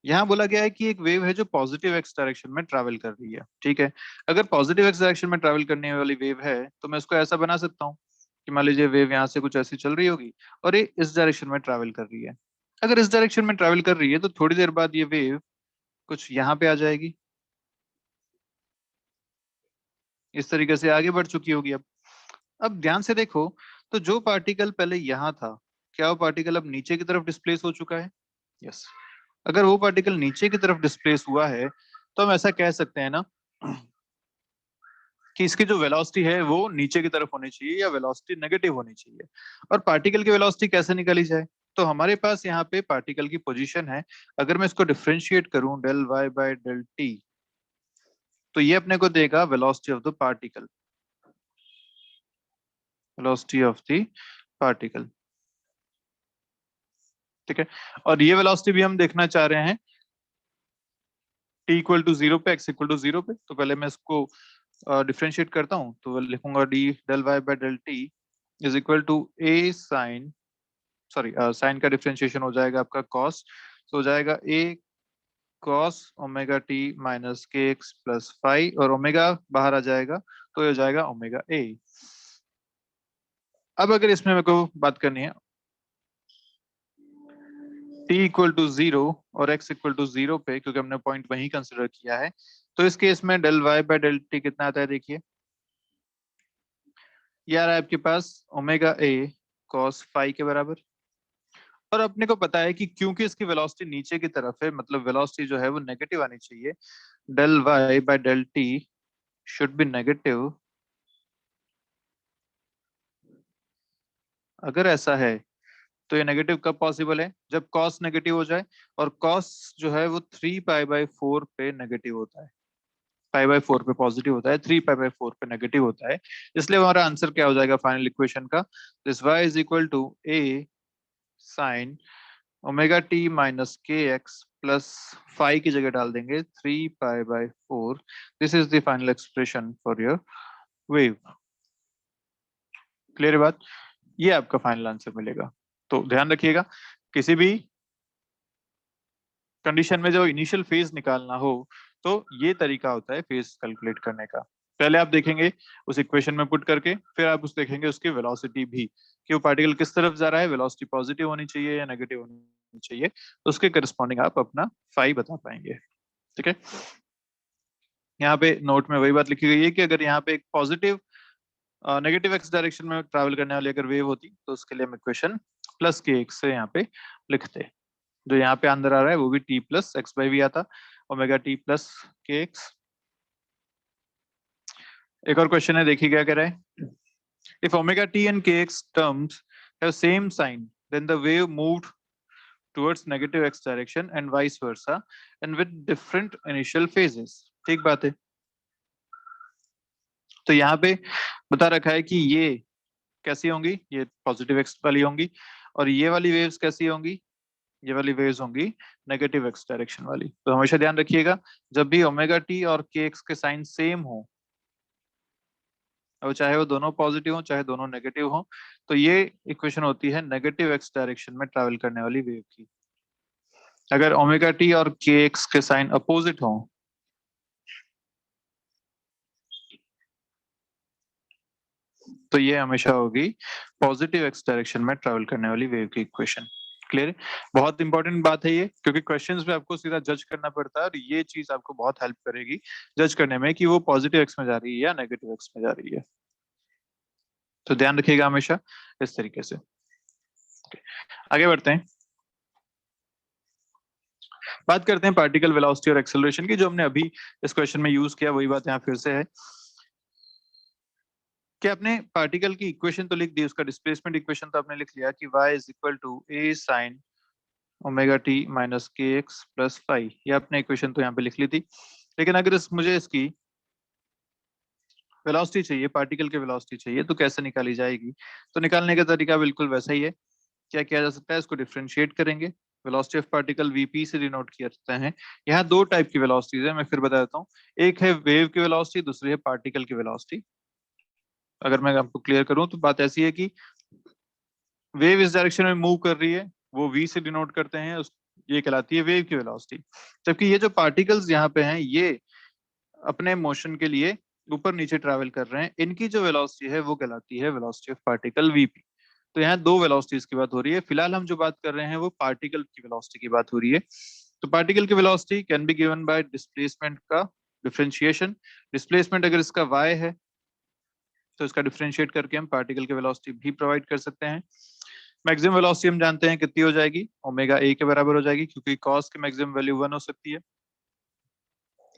यहाँ बोला गया है कि एक वेव है जो पॉजिटिव एक्स डायरेक्शन में ट्रैवल कर रही है। ठीक है, अगर पॉजिटिव एक्स डायरेक्शन में ट्रैवल करने वाली वेव है तो मैं इसको ऐसा बना सकता हूँ कि मान लीजिए वेव यहाँ से कुछ ऐसी चल रही होगी और ये इस डायरेक्शन में ट्रैवल कर रही है। अगर इस डायरेक्शन में ट्रैवल कर रही है तो थोड़ी देर बाद ये वेव कुछ यहाँ पे आ जाएगी, इस तरीके से आगे बढ़ चुकी होगी। अब ध्यान से देखो, तो जो पार्टिकल पहले यहाँ था, क्या वो पार्टिकल अब नीचे की तरफ डिस्प्लेस हो चुका है? यस। अगर वो पार्टिकल नीचे की तरफ डिस्प्लेस हुआ है तो हम ऐसा कह सकते हैं ना कि इसकी जो वेलोसिटी है वो नीचे की तरफ होनी चाहिए या वेलोसिटी नेगेटिव होनी चाहिए। और पार्टिकल की वेलोसिटी कैसे निकाली जाए, तो हमारे पास यहाँ पे पार्टिकल की पोजीशन है। अगर मैं इसको डिफरेंशिएट करूं del y by del t, तो ये अपने को देगा velocity of the particle, velocity of the particle. ठीक है, और ये वेलोसिटी भी हम देखना चाह रहे हैं t इक्वल टू 0 पे, x इक्वल टू 0 पे। तो पहले मैं इसको डिफरेंशिएट करता हूँ, तो लिखूंगा d del y by del t is equal to a sine, sorry sine का डिफरेंशिएशन हो जाएगा आपका कॉस, तो हो जाएगा a cos omega t minus k x plus five, और ओमेगा बाहर आ जाएगा तो ये हो जाएगा ओमेगा ए। अब अगर इसमें मेरे को बात करनी है t इक्वल टू 0 और x इक्वल टू 0 पे, क्योंकि हमने पॉइंट वही कंसिडर किया है, तो इस केस में del y by del t कितना आता है, देखिए ये आ रहा है आपके पास ओमेगा ए कॉस फाइव के बराबर। और अपने को पता है कि क्योंकि इसकी वेलोसिटी नीचे की तरफ है, मतलब वेलोसिटी जो है वो नेगेटिव आनी चाहिए, del y by del t should be negative. अगर ऐसा है तो ये नेगेटिव कब पॉसिबल है, जब कॉस नेगेटिव हो जाए, और कॉस जो है वो 3π/4 पे नेगेटिव होता है, π/4 पे पॉजिटिव होता है, 3π/4 पे नेगेटिव होता है। इसलिए हमारा आंसर क्या हो जाएगा फाइनल इक्वेशन का, this y is equal to a sine omega t minus k x plus five की जगह डाल देंगे 3π/4। This is the final expression for your wave. Clear बात, ये आपका फाइनल आंसर मिलेगा। तो ध्यान रखिएगा, किसी भी कंडीशन में जो इनिशियल फेज निकालना हो तो ये तरीका होता है फेज कैलकुलेट करने का। पहले आप देखेंगे उस इक्वेशन में पुट करके, फिर आप उस देखेंगे उसकी वेलोसिटी भी, कि वो पार्टिकल किस तरफ जा रहा है, वेलोसिटी पॉजिटिव होनी चाहिए या नेगेटिव होनी चाहिए, तो उसके करस्पॉन्डिंग आप अपना फाई बता पाएंगे। ठीक है, यहाँ पे नोट में वही बात लिखी गई है कि अगर यहाँ पे एक पॉजिटिव नेगेटिव एक्स डायरेक्शन में ट्रैवल करने वाली अगर वेव होती तो उसके लिए हम इक्वेशन प्लस के एक्स से यहाँ पे लिखते। जो यहाँ पे अंदर आ रहा है वो भी टी प्लस एक्स बाई भी आता, omega t plus k x. एक और क्वेश्चन है, देखिए क्या कह रहा है, if omega t and k x terms have same sign then the wave moved towards negative x direction and vice versa and with different initial phases। ठीक बात है, तो यहाँ पे बता रखा है कि ये कैसी होंगी, ये पॉजिटिव एक्स वाली होंगी, और ये वाली वेव्स कैसी होंगी, ये वाली वेव्स होंगी नेगेटिव एक्स डायरेक्शन वाली। तो हमेशा ध्यान रखिएगा जब भी ओमेगा टी और के एक्स के साइन सेम हो, और चाहे वो दोनों पॉजिटिव हो चाहे दोनों नेगेटिव हो, तो ये इक्वेशन होती है नेगेटिव एक्स डायरेक्शन में ट्रैवल करने वाली वेव की। अगर ओमेगा टी और के एक्स के साइन अपोजिट हो, तो ये हमेशा होगी पॉजिटिव एक्स डायरेक्शन में ट्रैवल करने वाली वेव की इक्वेशन। क्लियर है? बहुत इंपॉर्टेंट बात है ये, क्योंकि क्वेश्चंस में आपको सीधा जज करना पड़ता है, और ये चीज आपको बहुत हेल्प करेगी जज करने में कि वो पॉजिटिव एक्स में जा रही है या नेगेटिव एक्स में जा रही है। तो ध्यान रखिएगा हमेशा इस तरीके से। आगे बढ़ते हैं, बात करते हैं पार्टिकल वेलोसिटी और एक्सेलरेशन की, जो हमने अभी इस क्वेश्चन में यूज किया, वही बात यहाँ फिर से है कि आपने पार्टिकल की इक्वेशन तो लिख दी, उसका डिस्प्लेसमेंट इक्वेशन तो आपने लिख लिया कि y is equal to a sine omega t minus k x plus five, ये आपने इक्वेशन तो यहाँ पे लिख ली थी। लेकिन अगर मुझे इसकी वेलोसिटी चाहिए, पार्टिकल की वेलोसिटी चाहिए, तो कैसे निकाली जाएगी? तो निकालने का तरीका बिल्कुल वैसा ही है। क्या किया जा सकता है, इसको डिफरेंशिएट करेंगे, वेलोसिटी ऑफ पार्टिकल वीपी से डिनोट किया जाता है। यहाँ दो टाइप की वेलोसिटीज है, मैं फिर बता देता हूँ। एक है वेव की वेलोसिटी, दूसरी है पार्टिकल की वेलोसिटी। अगर मैं आपको क्लियर करूं तो बात ऐसी है कि वेव इस डायरेक्शन में मूव कर रही है, वो v से डिनोट करते हैं, ये कहलाती है वेव की वेलोसिटी। जबकि ये जो पार्टिकल्स यहाँ पे हैं, ये अपने मोशन के लिए ऊपर नीचे ट्रैवल कर रहे हैं, इनकी जो वेलोसिटी है वो कहलाती है वेलोसिटी ऑफ पार्टिकल वीपी। तो यहाँ दो वेलोसिटीज की बात हो रही है, फिलहाल हम जो बात कर रहे हैं वो पार्टिकल की वेलोसिटी की बात हो रही है। तो पार्टिकल की velocity can be given by displacement का डिफरेंशिएशन। डिस्प्लेसमेंट अगर इसका y है, तो इसका डिफरेंशिएट करके हम पार्टिकल की वेलोसिटी भी प्रोवाइड कर सकते हैं। मैक्सिमम वेलोसिटी हम जानते हैं कितनी हो जाएगी, ओमेगा ए के बराबर हो जाएगी, क्योंकि कॉस की मैक्सिमम वैल्यू 1 हो सकती है।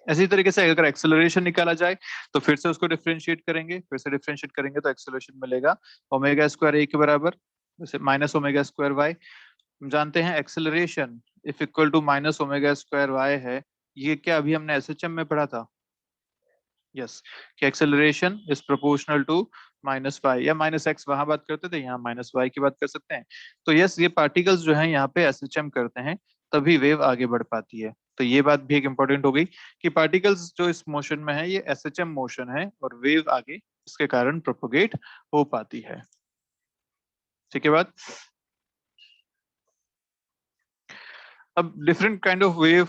इसी तरीके से अगर एक्सेलरेशन निकाला जाए तो फिर से उसको डिफरेंशिएट करेंगे, फिर से डिफरेंशिएट करेंगे तो एक्सेलरेशन मिलेगा ओमेगा स्क्वायर ए के बराबर, जैसे माइनस ओमेगा स्क्वायर वाई। हम जानते हैं acceleration if equal to minus omega square y है। ये क्या अभी हमने एसएचएम में पढ़ा था? यस, कि acceleration is proportional to minus y, या माइनस एक्स वहां बात करते थे, यहाँ माइनस वाई की बात कर सकते हैं। तो यस, ये पार्टिकल्स जो है यहाँ पे एसएचएम करते हैं, तभी वेव आगे बढ़ पाती है। तो ये बात भी एक इंपॉर्टेंट हो गई कि पार्टिकल्स जो इस मोशन में है ये एसएचएम मोशन है, और वेव आगे इसके कारण प्रोपोगेट हो पाती है। ठीक है बात? अब different kind of wave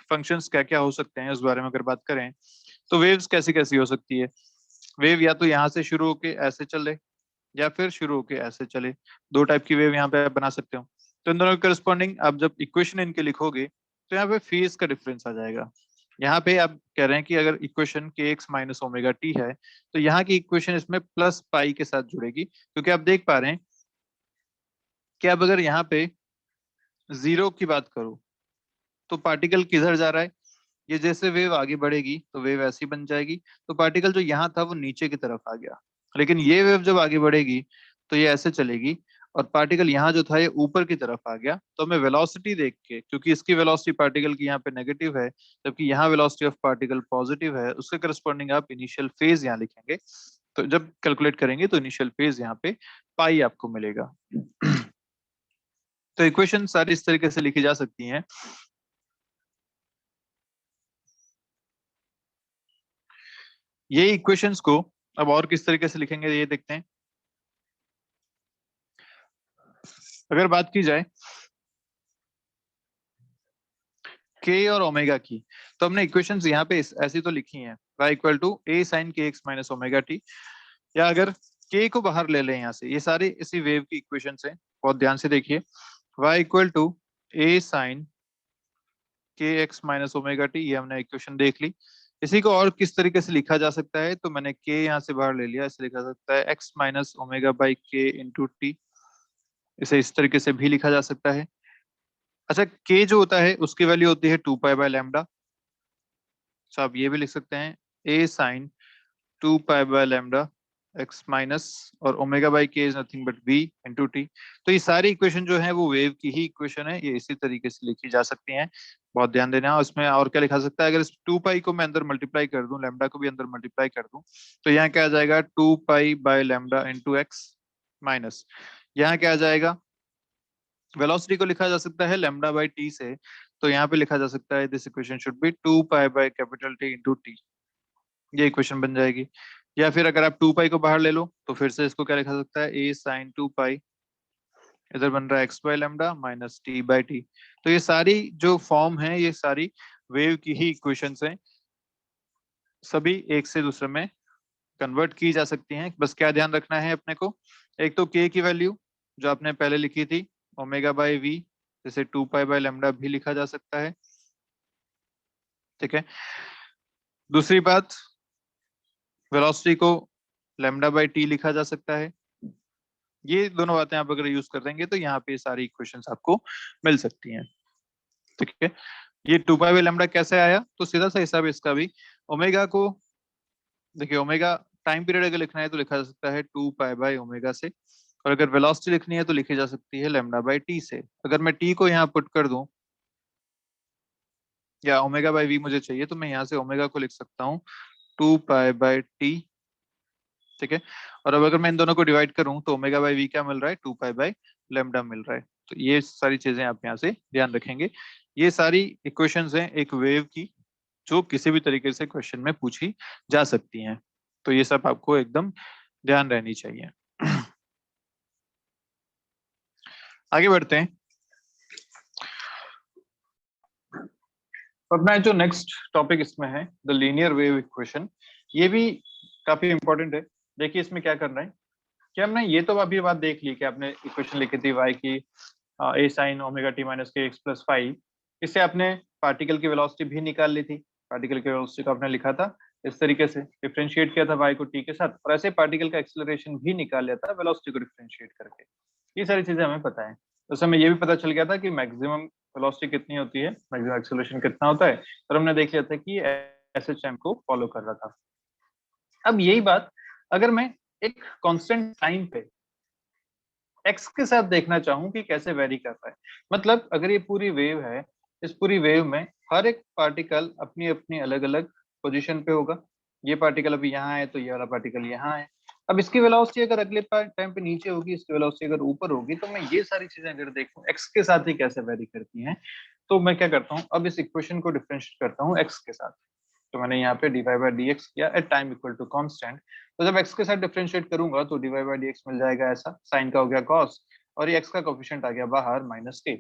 functions क्या क्या हो सकते हैं, उस बारे में अगर बात करें तो वेव्स कैसी कैसी हो सकती है। वेव या तो यहाँ से शुरू होके ऐसे चले, या फिर शुरू होके ऐसे चले। दो टाइप की वेव यहाँ पे आप बना सकते हो। तो इन दोनों के करस्पॉन्डिंग आप जब इक्वेशन इनके लिखोगे तो यहाँ पे फेज का डिफरेंस आ जाएगा। यहाँ पे आप कह रहे हैं कि अगर इक्वेशन के एक्स माइनस ओमेगा टी है, तो यहाँ की इक्वेशन इसमें प्लस पाई के साथ जुड़ेगी, क्योंकि आप देख पा रहे हैं कि अब अगर यहाँ पे जीरो की बात करूं तो पार्टिकल किधर जा रहा है, ये जैसे वेव आगे बढ़ेगी तो वेव ऐसी बन जाएगी, तो पार्टिकल जो यहाँ था वो नीचे की तरफ आ गया। लेकिन ये वेव जब आगे बढ़ेगी तो ये ऐसे चलेगी, और पार्टिकल यहाँ जो था ये ऊपर की तरफ आ गया। तो हमें वेलोसिटी देख के, क्योंकि इसकी वेलोसिटी पार्टिकल की यहाँ पे नेगेटिव है, जबकि यहाँ वेलोसिटी ऑफ पार्टिकल पॉजिटिव है, उसके करस्पॉन्डिंग आप इनिशियल फेज यहाँ लिखेंगे। तो जब कैलकुलेट करेंगे तो इनिशियल फेज यहाँ पे पाई आपको मिलेगा। तो इक्वेशन सारी इस तरीके से लिखी जा सकती हैं। ये इक्वेशंस को अब और किस तरीके से लिखेंगे ये देखते हैं। अगर बात की जाए के और ओमेगा की, तो हमने इक्वेशंस यहाँ पे ऐसी तो लिखी हैं, y equal to a sine k x minus omega t. या अगर के को बाहर ले लें यहाँ से, ये सारी इसी वेव की इक्वेशन है, बहुत ध्यान से देखिए। y equal to a sine k x minus omega t, ये हमने इक्वेशन देख ली। इसी को और किस तरीके से लिखा जा सकता है, तो मैंने के यहाँ से बाहर ले लिया, इसे लिखा जा सकता है एक्स माइनस ओमेगा बाई के इंटू टी। इसे इस तरीके से भी लिखा जा सकता है। अच्छा, के जो होता है उसकी वैल्यू होती है 2 पाई बाय लैम्डा। तो आप ये भी लिख सकते हैं a sine 2 pi by lambda x minus, और omega by k is nothing but v into t. तो ये सारी इक्वेशन जो है वो वेव की ही इक्वेशन है, ये इसी तरीके से लिखी जा सकती हैं। बहुत ध्यान देना। उसमें और क्या लिखा सकता है, अगर इस 2 पाई को मैं अंदर मल्टीप्लाई कर दूं, लैम्डा को भी अंदर मल्टीप्लाई कर दूं, तो यहाँ क्या आ जाएगा 2 pi by lambda into x. Minus, यहाँ क्या आ जाएगा, वेलोसिटी को लिखा जा सकता है लैम्डा बाई टी से, तो यहाँ पे लिखा जा सकता है this equation should be 2 pi by capital T into T, ये इक्वेशन बन जाएगी। या फिर अगर आप 2 पाई को बाहर ले लो तो फिर से इसको क्या लिखा सकता है, ए साइन 2 पाई, इधर बन रहा है x by lambda minus T by T. तो ये सारी जो फॉर्म है ये सारी वेव की ही इक्वेशंस हैं, सभी एक से दूसरे में कन्वर्ट की जा सकती हैं। बस क्या ध्यान रखना है अपने को, एक तो के की वैल्यू जो आपने पहले लिखी थी ओमेगा बाई वी, जैसे 2 पाई बाई लैम्डा भी लिखा जा सकता है, ठीक है। दूसरी बात, वेलोसिटी को लैम्डा बाई टी लिखा जा सकता है। ये दोनों बातें आप अगर यूज कर देंगे तो यहाँ पे सारी इक्वेशंस आपको मिल सकती हैं, ठीक है। ये 2 पाई बाई लैम्डा कैसे आया, तो सीधा सा हिसाब है इसका भी, ओमेगा को देखिए, ओमेगा टाइम पीरियड अगर लिखना है तो लिखा जा सकता है 2 पाई बाई ओमेगा से, और अगर वेलोसिटी लिखनी है तो लिखी जा सकती है लैम्डा बाई टी से। अगर मैं टी को यहाँ पुट कर दूं, या ओमेगा बाई वी मुझे चाहिए, तो मैं यहाँ से ओमेगा को लिख सकता हूँ 2 पाई बाई टी, ठीक है। और अब अगर मैं इन दोनों को डिवाइड करूं तो ओमेगा बाई वी क्या मिल रहा है, 2 पाई बाई लैम्डा मिल रहा है। तो ये सारी चीजें आप यहाँ से ध्यान रखेंगे। ये सारी इक्वेशंस हैं एक वेव की, जो किसी भी तरीके से क्वेश्चन में पूछी जा सकती हैं, तो ये सब आपको एकदम ध्यान रहनी चाहिए। आगे बढ़ते हैं। अपना जो नेक्स्ट टॉपिक इसमें है द लीनियर वेव इक्वेशन, ये भी काफी इंपॉर्टेंट है। देखिए इसमें क्या करना है कि हमने ये तो अभी बात देख ली कि आपने इक्वेशन लिखी थी y की ए sign omega t minus k x plus 5, इससे आपने पार्टिकल की वेलोसिटी भी निकाल ली थी। पार्टिकल की वेलोसिटी को आपने लिखा था इस तरीके से, डिफरेंशिएट किया था y को t के साथ, और ऐसे पार्टिकल का एक्सेलरेशन भी निकाल लिया था वेलोसिटी को डिफरेंशिएट करके। ये सारी चीजें हमें पता है। उस समय ये भी पता चल गया था कि मैक्सिमम वेलोसिटी कितनी होती है, मैक्सिमम एक्सेलरेशन कितना होता है, और हमने देख लिया था कि एसएचएम को फॉलो कर रहा था। अब यही बात अगर मैं एक कांस्टेंट टाइम पे एक्स के साथ देखना चाहूं कि कैसे वेरी कर रहा है, मतलब अगर ये पूरी वेव है, इस पूरी वेव में हर एक पार्टिकल अपनी अपनी अलग अलग पोजीशन पे होगा। ये पार्टिकल अभी यहाँ है तो ये वाला पार्टिकल यहाँ है। अब इसकी वेलोसिटी अगर अगले टाइम पे नीचे होगी, इसकी वेलोसिटी अगर ऊपर होगी, तो मैं ये सारी चीजें अगर देखूं एक्स के साथ ही कैसे वेरी करती हैं, तो मैं क्या करता हूँ, अब इस इक्वेशन को डिफरेंशिएट करता हूँ एक्स के साथ। तो मैंने यहाँ पे d y by d x किया at time equal to constant. तो जब x के साथ डिफरेंशिएट करूंगा तो d y by d x मिल जाएगा ऐसा, साइन का हो गया कॉस, और ये x का कोफिशिएंट आ गया बाहर माइनस के।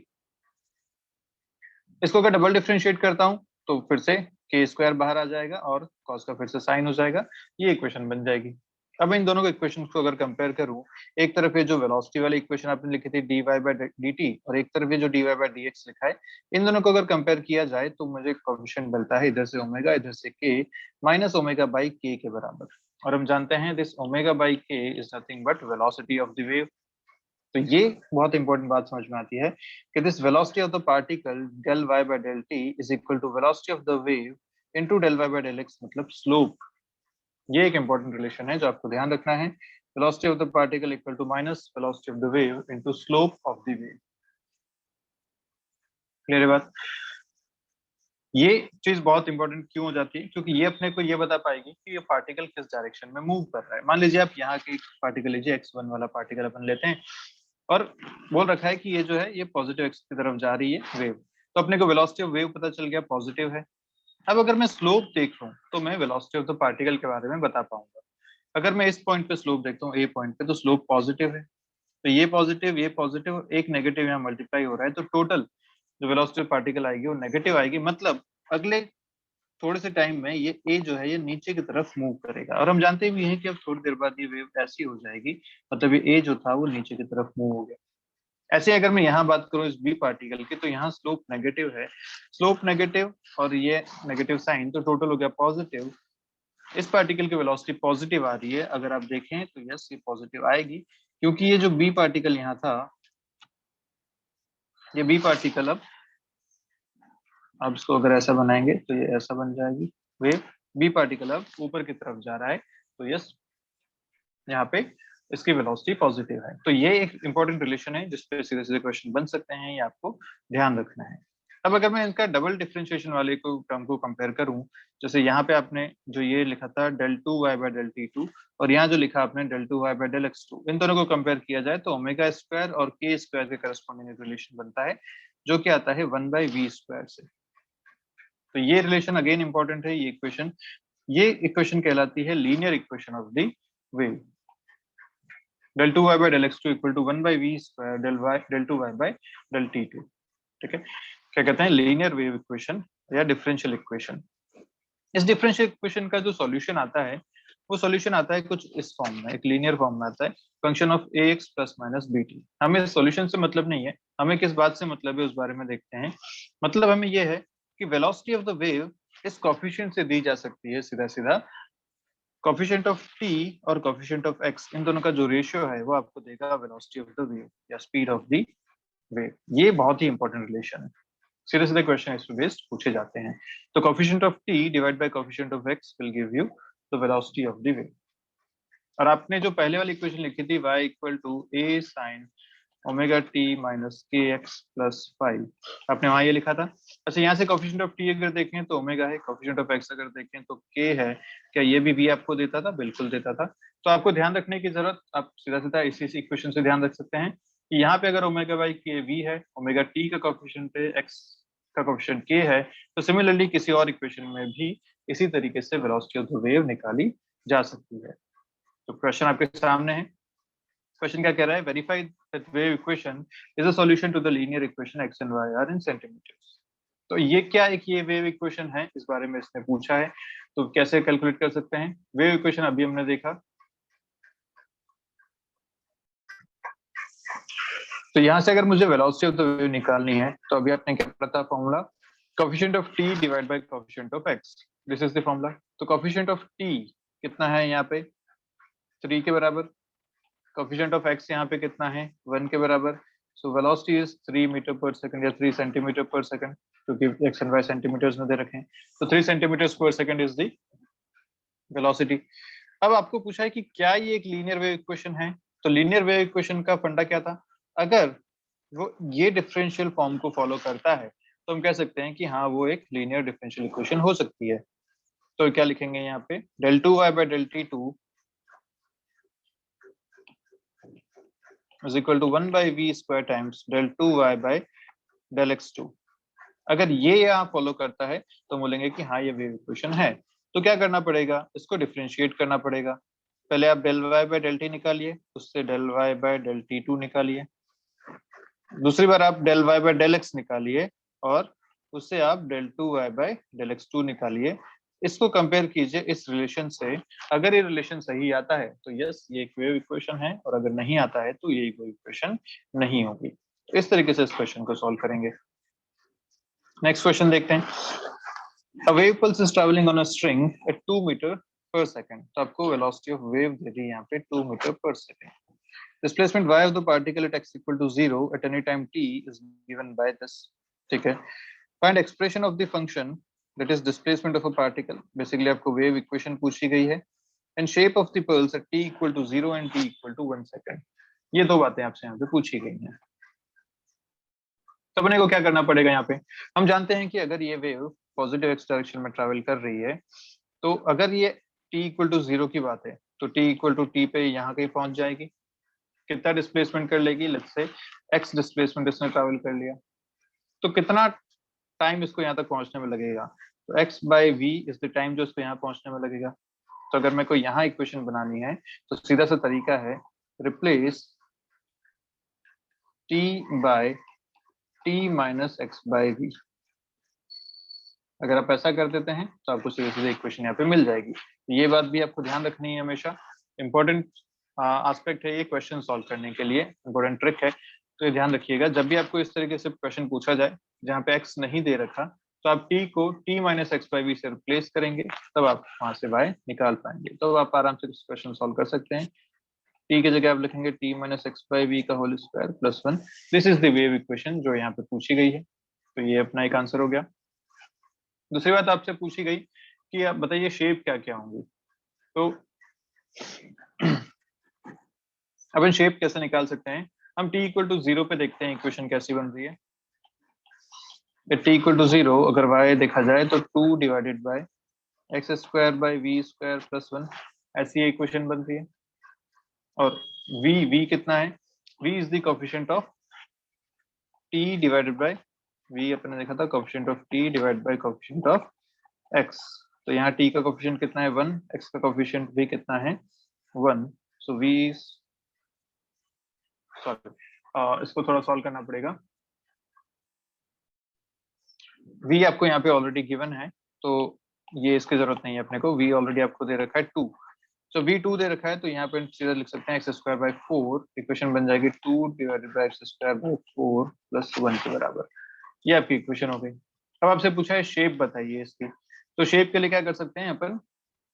इसको अगर डबल डिफरेंशिएट करता हूँ तो फिर से के स्क्वायर बाहर आ जाएगा और कॉस का फिर से साइन हो जाएगा, ये इक्वेशन बन जाएगी। अब इन दोनों के इक्वेशन को अगर कंपेयर करूं, एक तरफ ये जो वेलोसिटी वाली इक्वेशन आपने लिखी थी d y by d t, और एक तरफ ये जो d y by d x लिखा है, इन दोनों को अगर कंपेयर किया जाए तो मुझे कोफिशिएंट मिलता है इधर से ओमेगा, इधर से के, माइनस ओमेगा बाई के के बराबर। और हम जानते हैं this omega by k is nothing but velocity of the wave. तो ये बहुत इंपॉर्टेंट बात समझ में आती है कि this velocity of the particle del y by del t is equal to velocity of the wave into del y by del x, मतलब स्लोप। ये एक इंपॉर्टेंट रिलेशन है जो आपको ध्यान रखना है, velocity of the particle equal to minus velocity of the wave into slope of the wave. Clear है बात? ये चीज बहुत इंपॉर्टेंट क्यों हो जाती है, क्योंकि ये अपने को ये बता पाएगी कि ये पार्टिकल किस डायरेक्शन में मूव कर रहा है। मान लीजिए आप यहाँ के पार्टिकल लीजिए, x1 वाला पार्टिकल अपन लेते हैं, और बोल रखा है कि ये जो है ये पॉजिटिव एक्स की तरफ जा रही है वेव, तो अपने को वेलोसिटी ऑफ वेव पता चल गया पॉजिटिव है। अब अगर मैं स्लोप देख लूं तो मैं वेलोसिटी ऑफ द पार्टिकल के बारे में बता पाऊंगा। अगर मैं इस पॉइंट पे स्लोप देखता हूँ, ए पॉइंट पे, तो स्लोप पॉजिटिव है, तो ये पॉजिटिव, एक नेगेटिव यहाँ मल्टीप्लाई हो रहा है, तो टोटल जो वेलोसिटी ऑफ पार्टिकल आएगी वो नेगेटिव आएगी। मतलब अगले थोड़े से टाइम में ये ए जो है ये नीचे की तरफ मूव करेगा, और हम जानते भी हैं कि अब थोड़ी देर बाद ये वेव ऐसी हो जाएगी, मतलब ये ए जो था वो नीचे की तरफ मूव हो गया। ऐसे अगर मैं यहाँ बात करूँ इस बी पार्टिकल की, तो यहाँ स्लोप नेगेटिव है, स्लोप नेगेटिव और ये नेगेटिव साइन, तो टोटल हो गया पॉजिटिव। इस पार्टिकल की वेलोसिटी पॉजिटिव आ रही है, अगर आप देखें तो यस ये पॉजिटिव आएगी, क्योंकि ये जो बी पार्टिकल यहाँ था, ये बी पार्टिकल अब इसको अगर ऐसा बनाएंगे तो ये ऐसा बन जाएगी वेव। बी पार्टिकल अब ऊपर की तरफ जा रहा है, तो यस यहाँ पे इसकी वेलोसिटी पॉजिटिव है। तो ये एक इंपॉर्टेंट रिलेशन है जिसपे सीधे सीधे क्वेश्चन बन सकते हैं, ये आपको ध्यान रखना है। अब अगर मैं इनका डबल डिफरेंशिएशन वाले को टर्म को कंपेयर करूं, जैसे यहाँ पे आपने जो ये लिखा था del 2y by del t2 और यहाँ जो लिखा आपने del 2y by del x2, इन दोनों को कंपेयर किया जाए तो ओमेगा स्क्वायर और k स्क्वायर के करस्पॉन्डिंग रिलेशन बनता है जो कि आता है 1/v स्क्वायर से। तो ये रिलेशन अगेन इंपॉर्टेंट है। ये इक्वेशन कहलाती है linear equation of the wave. del 2y by del x2 equal to 1/v square del 2y by del t2। ठीक है, क्या कहते हैं, लीनियर वेव इक्वेशन या डिफरेंशियल इक्वेशन। इस डिफरेंशियल इक्वेशन का जो सॉल्यूशन आता है वो सॉल्यूशन आता है कुछ इस फॉर्म में, एक लीनियर फॉर्म में आता है, function of ax plus minus bt। हमें सॉल्यूशन से मतलब नहीं है, हमें किस बात से मतलब है उस बारे में देखते हैं। मतलब हमें यह है कि वेलोसिटी ऑफ द वेव इस कोफिशिएंट से दी जा सकती है, सीधा सीधा कोफिशिएंट ऑफ t और कोफिशिएंट ऑफ x, इन दोनों का जो रेशियो है वो आपको देगा वेलोसिटी ऑफ द वेव या स्पीड ऑफ द वेव। ये बहुत ही इंपॉर्टेंट रिलेशन है, सीधे सीधे क्वेश्चन इस पे बेस्ड पूछे जाते हैं। तो coefficient of t divide by coefficient of x will give you the velocity of the wave. और आपने जो पहले वाली इक्वेशन लिखी थी y equal to a sin omega t minus k x plus 5, आपने वहां ये लिखा था। अच्छा, यहाँ से कोफिशिएंट ऑफ t अगर देखें तो ओमेगा है, कोफिशिएंट ऑफ x अगर देखें तो k है। क्या ये भी v आपको देता था? बिल्कुल देता था। तो आपको ध्यान रखने की जरूरत, आप सीधा सीधा इसी इक्वेशन से ध्यान रख सकते हैं कि यहाँ पे अगर ओमेगा बाई के v है, ओमेगा t का कोफिशिएंट पे x का कोफिशिएंट k है, तो सिमिलरली किसी और इक्वेशन में भी इसी तरीके से वेलोसिटी ऑफ द वेव निकाली जा सकती है। तो क्वेश्चन आपके सामने है। क्वेश्चन क्या कह रहा है? Verify that wave equation is a solution to the linear equation x and y are in centimetres. तो ये क्या एक ये वेव इक्वेशन है, इस बारे में इसने पूछा है। तो कैसे कैलकुलेट कर सकते हैं वेव इक्वेशन? अभी हमने देखा। तो यहाँ से अगर मुझे वेलोसिटी ऑफ द वेव निकालनी है तो अभी आपने क्या पढ़ा था formula? Coefficient of t divide by coefficient of x, this is the formula. तो कोफिशिएंट ऑफ t कितना है यहाँ पे? 3 के बराबर। कोफिशिएंट ऑफ x यहाँ पे कितना है? 1 के बराबर। सो वेलोसिटी इज 3 मीटर पर सेकंड या 3 सेंटीमीटर पर सेकंड, क्योंकि x एंड y सेंटीमीटर्स में दे रखे हैं। तो 3 सेंटीमीटर पर सेकंड इज द वेलोसिटी। अब आपको पूछा है कि क्या ये एक लीनियर वेव इक्वेशन है। तो लीनियर वेव इक्वेशन का फंडा क्या था? अगर वो ये डिफरेंशियल फॉर्म को फॉलो करता है तो हम कह सकते हैं कि हाँ वो एक लीनियर डिफरेंशियल इक्वेशन हो सकती है। तो क्या लिखेंगे यहाँ पे? del 2y by del t2 is equal to 1/v square times del 2y by del x2। अगर ये यहाँ फॉलो करता है तो बोलेंगे कि हाँ ये वेव इक्वेशन है। तो क्या करना पड़ेगा? इसको डिफरेंशिएट करना पड़ेगा। पहले आप del y by del t निकालिए, उससे del y by del t2 निकालिए, दूसरी बार आप del y by del x निकालिए और उससे आप del 2y by del x2 निकालिए। इसको कंपेयर कीजिए इस रिलेशन से। अगर ये रिलेशन सही आता है तो यस ये एक वेव इक्वेशन है, और अगर नहीं आता है तो ये एक वेव इक्वेशन नहीं होगी। इस तरीके से इस क्वेश्चन को सॉल्व करेंगे। नेक्स्ट क्वेश्चन देखते हैं। A wave pulse is traveling on a string at 2 metre per second। तो आपको वेलोसिटी ऑफ वेव दे दी यहाँ पे 2 metre per second। Displacement y of the particle at x equal to 0 at any time t is given by this। ठीक है, find expression of the function that is displacement of a particle। Basically आपको wave equation पूछी गई है। and shape of the pulse at t equal to 0 and t equal to 1 second। ये दो बातें आपसे यहाँ पे पूछी गई हैं। तो अपने को क्या करना पड़ेगा? यहाँ पे हम जानते हैं कि अगर ये वेव पॉजिटिव एक्स डायरेक्शन में ट्रैवल कर रही है तो अगर ये t इक्वल टू 0 की बात है तो t इक्वल टू t पे यहाँ कहीं पहुंच जाएगी। कितना डिस्प्लेसमेंट कर लेगी? लेट्स से x डिस्प्लेसमेंट इसने ट्रैवल कर लिया, तो कितना टाइम इसको यहाँ तक पहुंचने में लगेगा? तो x by v is the time जो इसको यहाँ पहुंचने में लगेगा। तो अगर मेरे को यहाँ इक्वेशन बनानी है तो सीधा सा तरीका है replace t by t minus x by v. अगर आप ऐसा कर देते हैं तो आपको सीधे सीधे इक्वेशन यहाँ पे मिल जाएगी। ये बात भी आपको ध्यान रखनी है, हमेशा इंपॉर्टेंट एस्पेक्ट है ये क्वेश्चन सॉल्व करने के लिए, इंपॉर्टेंट ट्रिक है। तो ये ध्यान रखिएगा, जब भी आपको इस तरीके से क्वेश्चन पूछा जाए जहाँ पे x नहीं दे रखा तो आप t को t minus x by v से रिप्लेस करेंगे, तब आप वहां से y निकाल पाएंगे। तो आप आराम से इस क्वेश्चन सॉल्व कर सकते हैं। t की जगह आप लिखेंगे t minus x by v का whole square plus 1। This is the wave equation जो यहाँ पे पूछी गई है। तो ये अपना एक आंसर हो गया। दूसरी बात आपसे पूछी गई कि आप बताइए शेप क्या क्या होंगी। तो अपन शेप कैसे निकाल सकते हैं? हम t इक्वल टू 0 पे देखते हैं इक्वेशन कैसी बन रही है। t इक्वल टू 0 अगर y देखा जाए तो 2 divided by x square by v square plus 1, ऐसी इक्वेशन बनती है। और v कितना है, v is the coefficient of t divided by, v अपने देखा था coefficient of t divided by coefficient of x। तो यहाँ t का कोएफिशिएंट कितना है 1, x का कोएफिशिएंट भी कितना है 1। सो v सॉरी इसको थोड़ा सॉल्व करना पड़ेगा। v आपको यहाँ पे ऑलरेडी गिवन है तो ये इसकी जरूरत नहीं है अपने को, v ऑलरेडी आपको दे रखा है 2। सो v 2 दे रखा है तो यहाँ पे सीधा लिख सकते हैं एक्स स्क्वायर बाय 4, इक्वेशन बन जाएगी 2 divided by x square bye 4 plus 1 के बराबर। ये आपकी इक्वेशन हो गई। अब आपसे पूछा है शेप बताइए इसकी, तो शेप के लिए क्या कर सकते हैं अपन,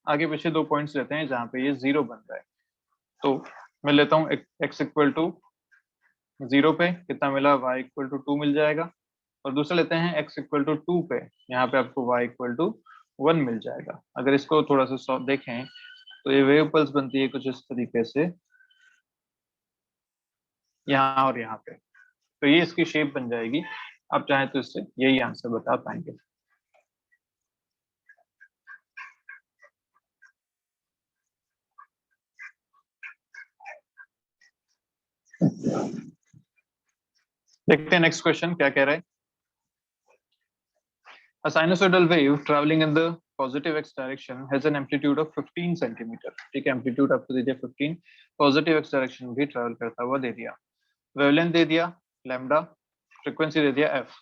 आगे पीछे 2 पॉइंट्स लेते हैं जहाँ पे ये 0 बन रहा है। तो मैं लेता हूँ x इक्वल टू 0 पे कितना मिला, y इक्वल टू 2 मिल जाएगा। और दूसरा लेते हैं x इक्वल टू 2 पे, यहाँ पे आपको y इक्वल टू 1 मिल जाएगा। अगर इसको थोड़ा सा देखें तो ये वेव पल्स बनती है कुछ इस तरीके से, यहाँ और यहाँ पे। तो ये इसकी शेप बन जाएगी। आप चाहें तो इससे यही आंसर बता पाएंगे। देखते हैं नेक्स्ट क्वेश्चन क्या कह रहा है। A sinusoidal wave traveling in the positive x direction has an amplitude of 15 centimetre. ठीक है, एम्पलीट्यूड आपको दे दिया 15, पॉजिटिव एक्स डायरेक्शन भी ट्रैवल करता हुआ दे दिया, वेवलेंथ दे दिया लैम्डा, फ्रीक्वेंसी दे दिया f।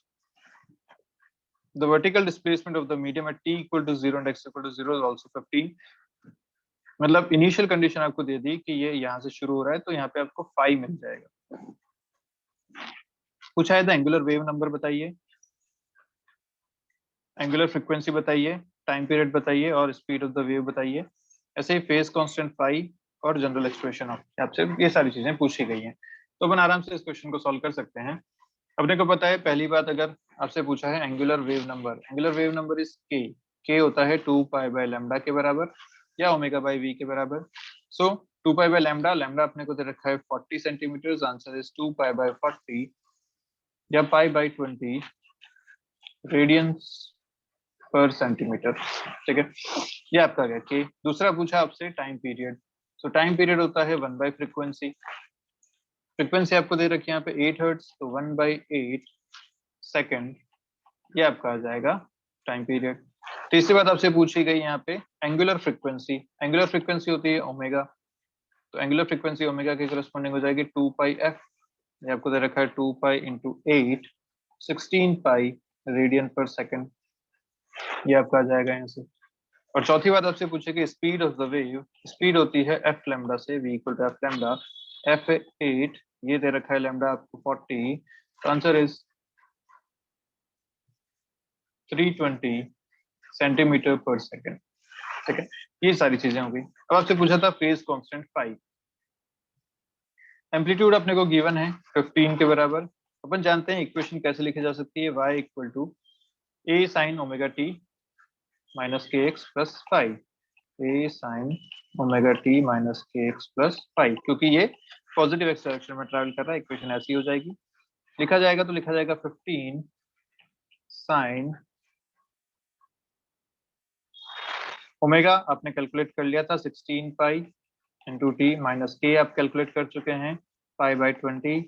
The vertical displacement of the medium at t equal to 0 and x equal to 0 is also 15। मतलब इनिशियल कंडीशन आपको दे दी कि ये यहाँ से शुरू हो रहा है तो यहाँ पे आपको 5 मिल जाएगा। पूछा है द एंगुलर वेव नंबर बताइए, एंगुलर फ्रीक्वेंसी बताइए, टाइम पीरियड बताइए और स्पीड ऑफ द वेव बताइए। ऐसे ही फेज कांस्टेंट फाई और जनरल एक्सप्रेशन ऑफ, आपसे ये सारी चीजें पूछी गई हैं। तो अपन आराम से इस क्वेश्चन को सॉल्व कर सकते हैं। अपने को पता है पहली बात, अगर आपसे पूछा है angular wave number, angular wave number is के होता है 2 पाई बाय लैम्डा के बराबर या ओमेगा बाय वी के बराबर। सो 2 पाई बाय लैम्डा, लैम्डा अपने को दे रखा है 40 centimetre, answer is 2 pi bye 40 या पाई बाय 20 रेडियंस पर सेंटीमीटर। ठीक है, ये आपका गया कि। दूसरा पूछा आपसे टाइम पीरियड, सो टाइम पीरियड होता है 1 बाय फ्रीक्वेंसी। फ्रीक्वेंसी आपको दे रखी है यहाँ पे 8 हर्ट्ज, तो 1 बाय 8 सेकेंड, ये आपका आ जाएगा टाइम पीरियड। तीसरी बात आपसे पूछी गई यहाँ पे एंगुलर फ्रीक्वेंसी, एंगुलर फ्रीक्वेंसी होती है ओमेगा, तो एंगुलर फ्रीक्वेंसी ओमेगा के करस्पॉन्डिंग हो जाएगी 2 पाई एफ, ये आपको दे रखा है 2 पाई इंटू 8 16 पाई रेडियन पर सेकेंड, ये आपका आ जाएगा यहाँ से। और चौथी बात आपसे पूछेगी speed of the wave, speed होती है एफ लैम्डा से, v equal to f lambda, f 8 ये दे रखा है लैम्डा आपको 40, तो answer is 320 centimetre per second. ठीक है, ये सारी चीजें हो गई। अब आपसे पूछा था फेज कांस्टेंट फाई, एम्पलीट्यूड अपने को गिवन है 15 के बराबर। अपन जानते हैं इक्वेशन कैसे लिखी जा सकती है, y equal to a sine omega t minus k x plus five, a sine omega t minus k x plus five, क्योंकि ये पॉजिटिव एक्स डायरेक्शन में ट्रैवल कर रहा है, इक्वेशन ऐसी हो जाएगी। लिखा जाएगा तो लिखा जाएगा 15 साइन ओमेगा आपने कैलकुलेट कर लिया था 16 पाई इंटू टी माइनस के आप कैलकुलेट कर चुके हैं pi by 20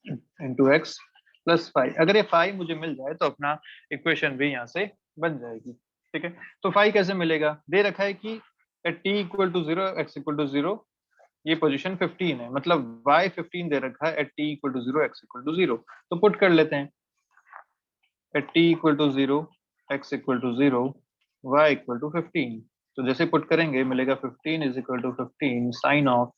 into x plus five. अगर ये फाइव मुझे मिल जाए तो अपना इक्वेशन भी यहाँ से बन जाएगी। ठीक है, तो फाइव कैसे मिलेगा, दे रखा है कि at t equal to 0 x equal to 0 ये पोजीशन 15 है, मतलब y 15 दे रखा है at t equal to 0 x equal to 0। तो पुट कर लेते हैं at t equal to 0 x equal to 0 y equal to 15। तो जैसे पुट करेंगे मिलेगा 15 is equal to 15 sine of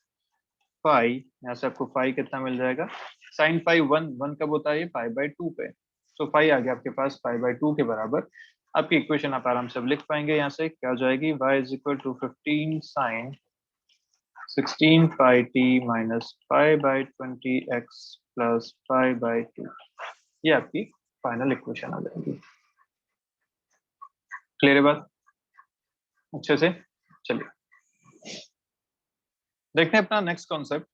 five, यहाँ से आपको फाइव कितना मिल जाएगा, साइन फाइव 1 1 कब होता है, फाइव बाई 2 पे। सो फाइव आ गया आपके पास 5 बाई 2 के बराबर। आपकी इक्वेशन आप आराम से लिख पाएंगे, यहाँ से क्या हो जाएगी, y is equal to 15 sine 16 pi t minus 5 by 20 x plus 5 by 2, ये आपकी फाइनल इक्वेशन आ जाएगी। क्लियर है बात अच्छे से? चलिए देखते हैं अपना नेक्स्ट कॉन्सेप्ट।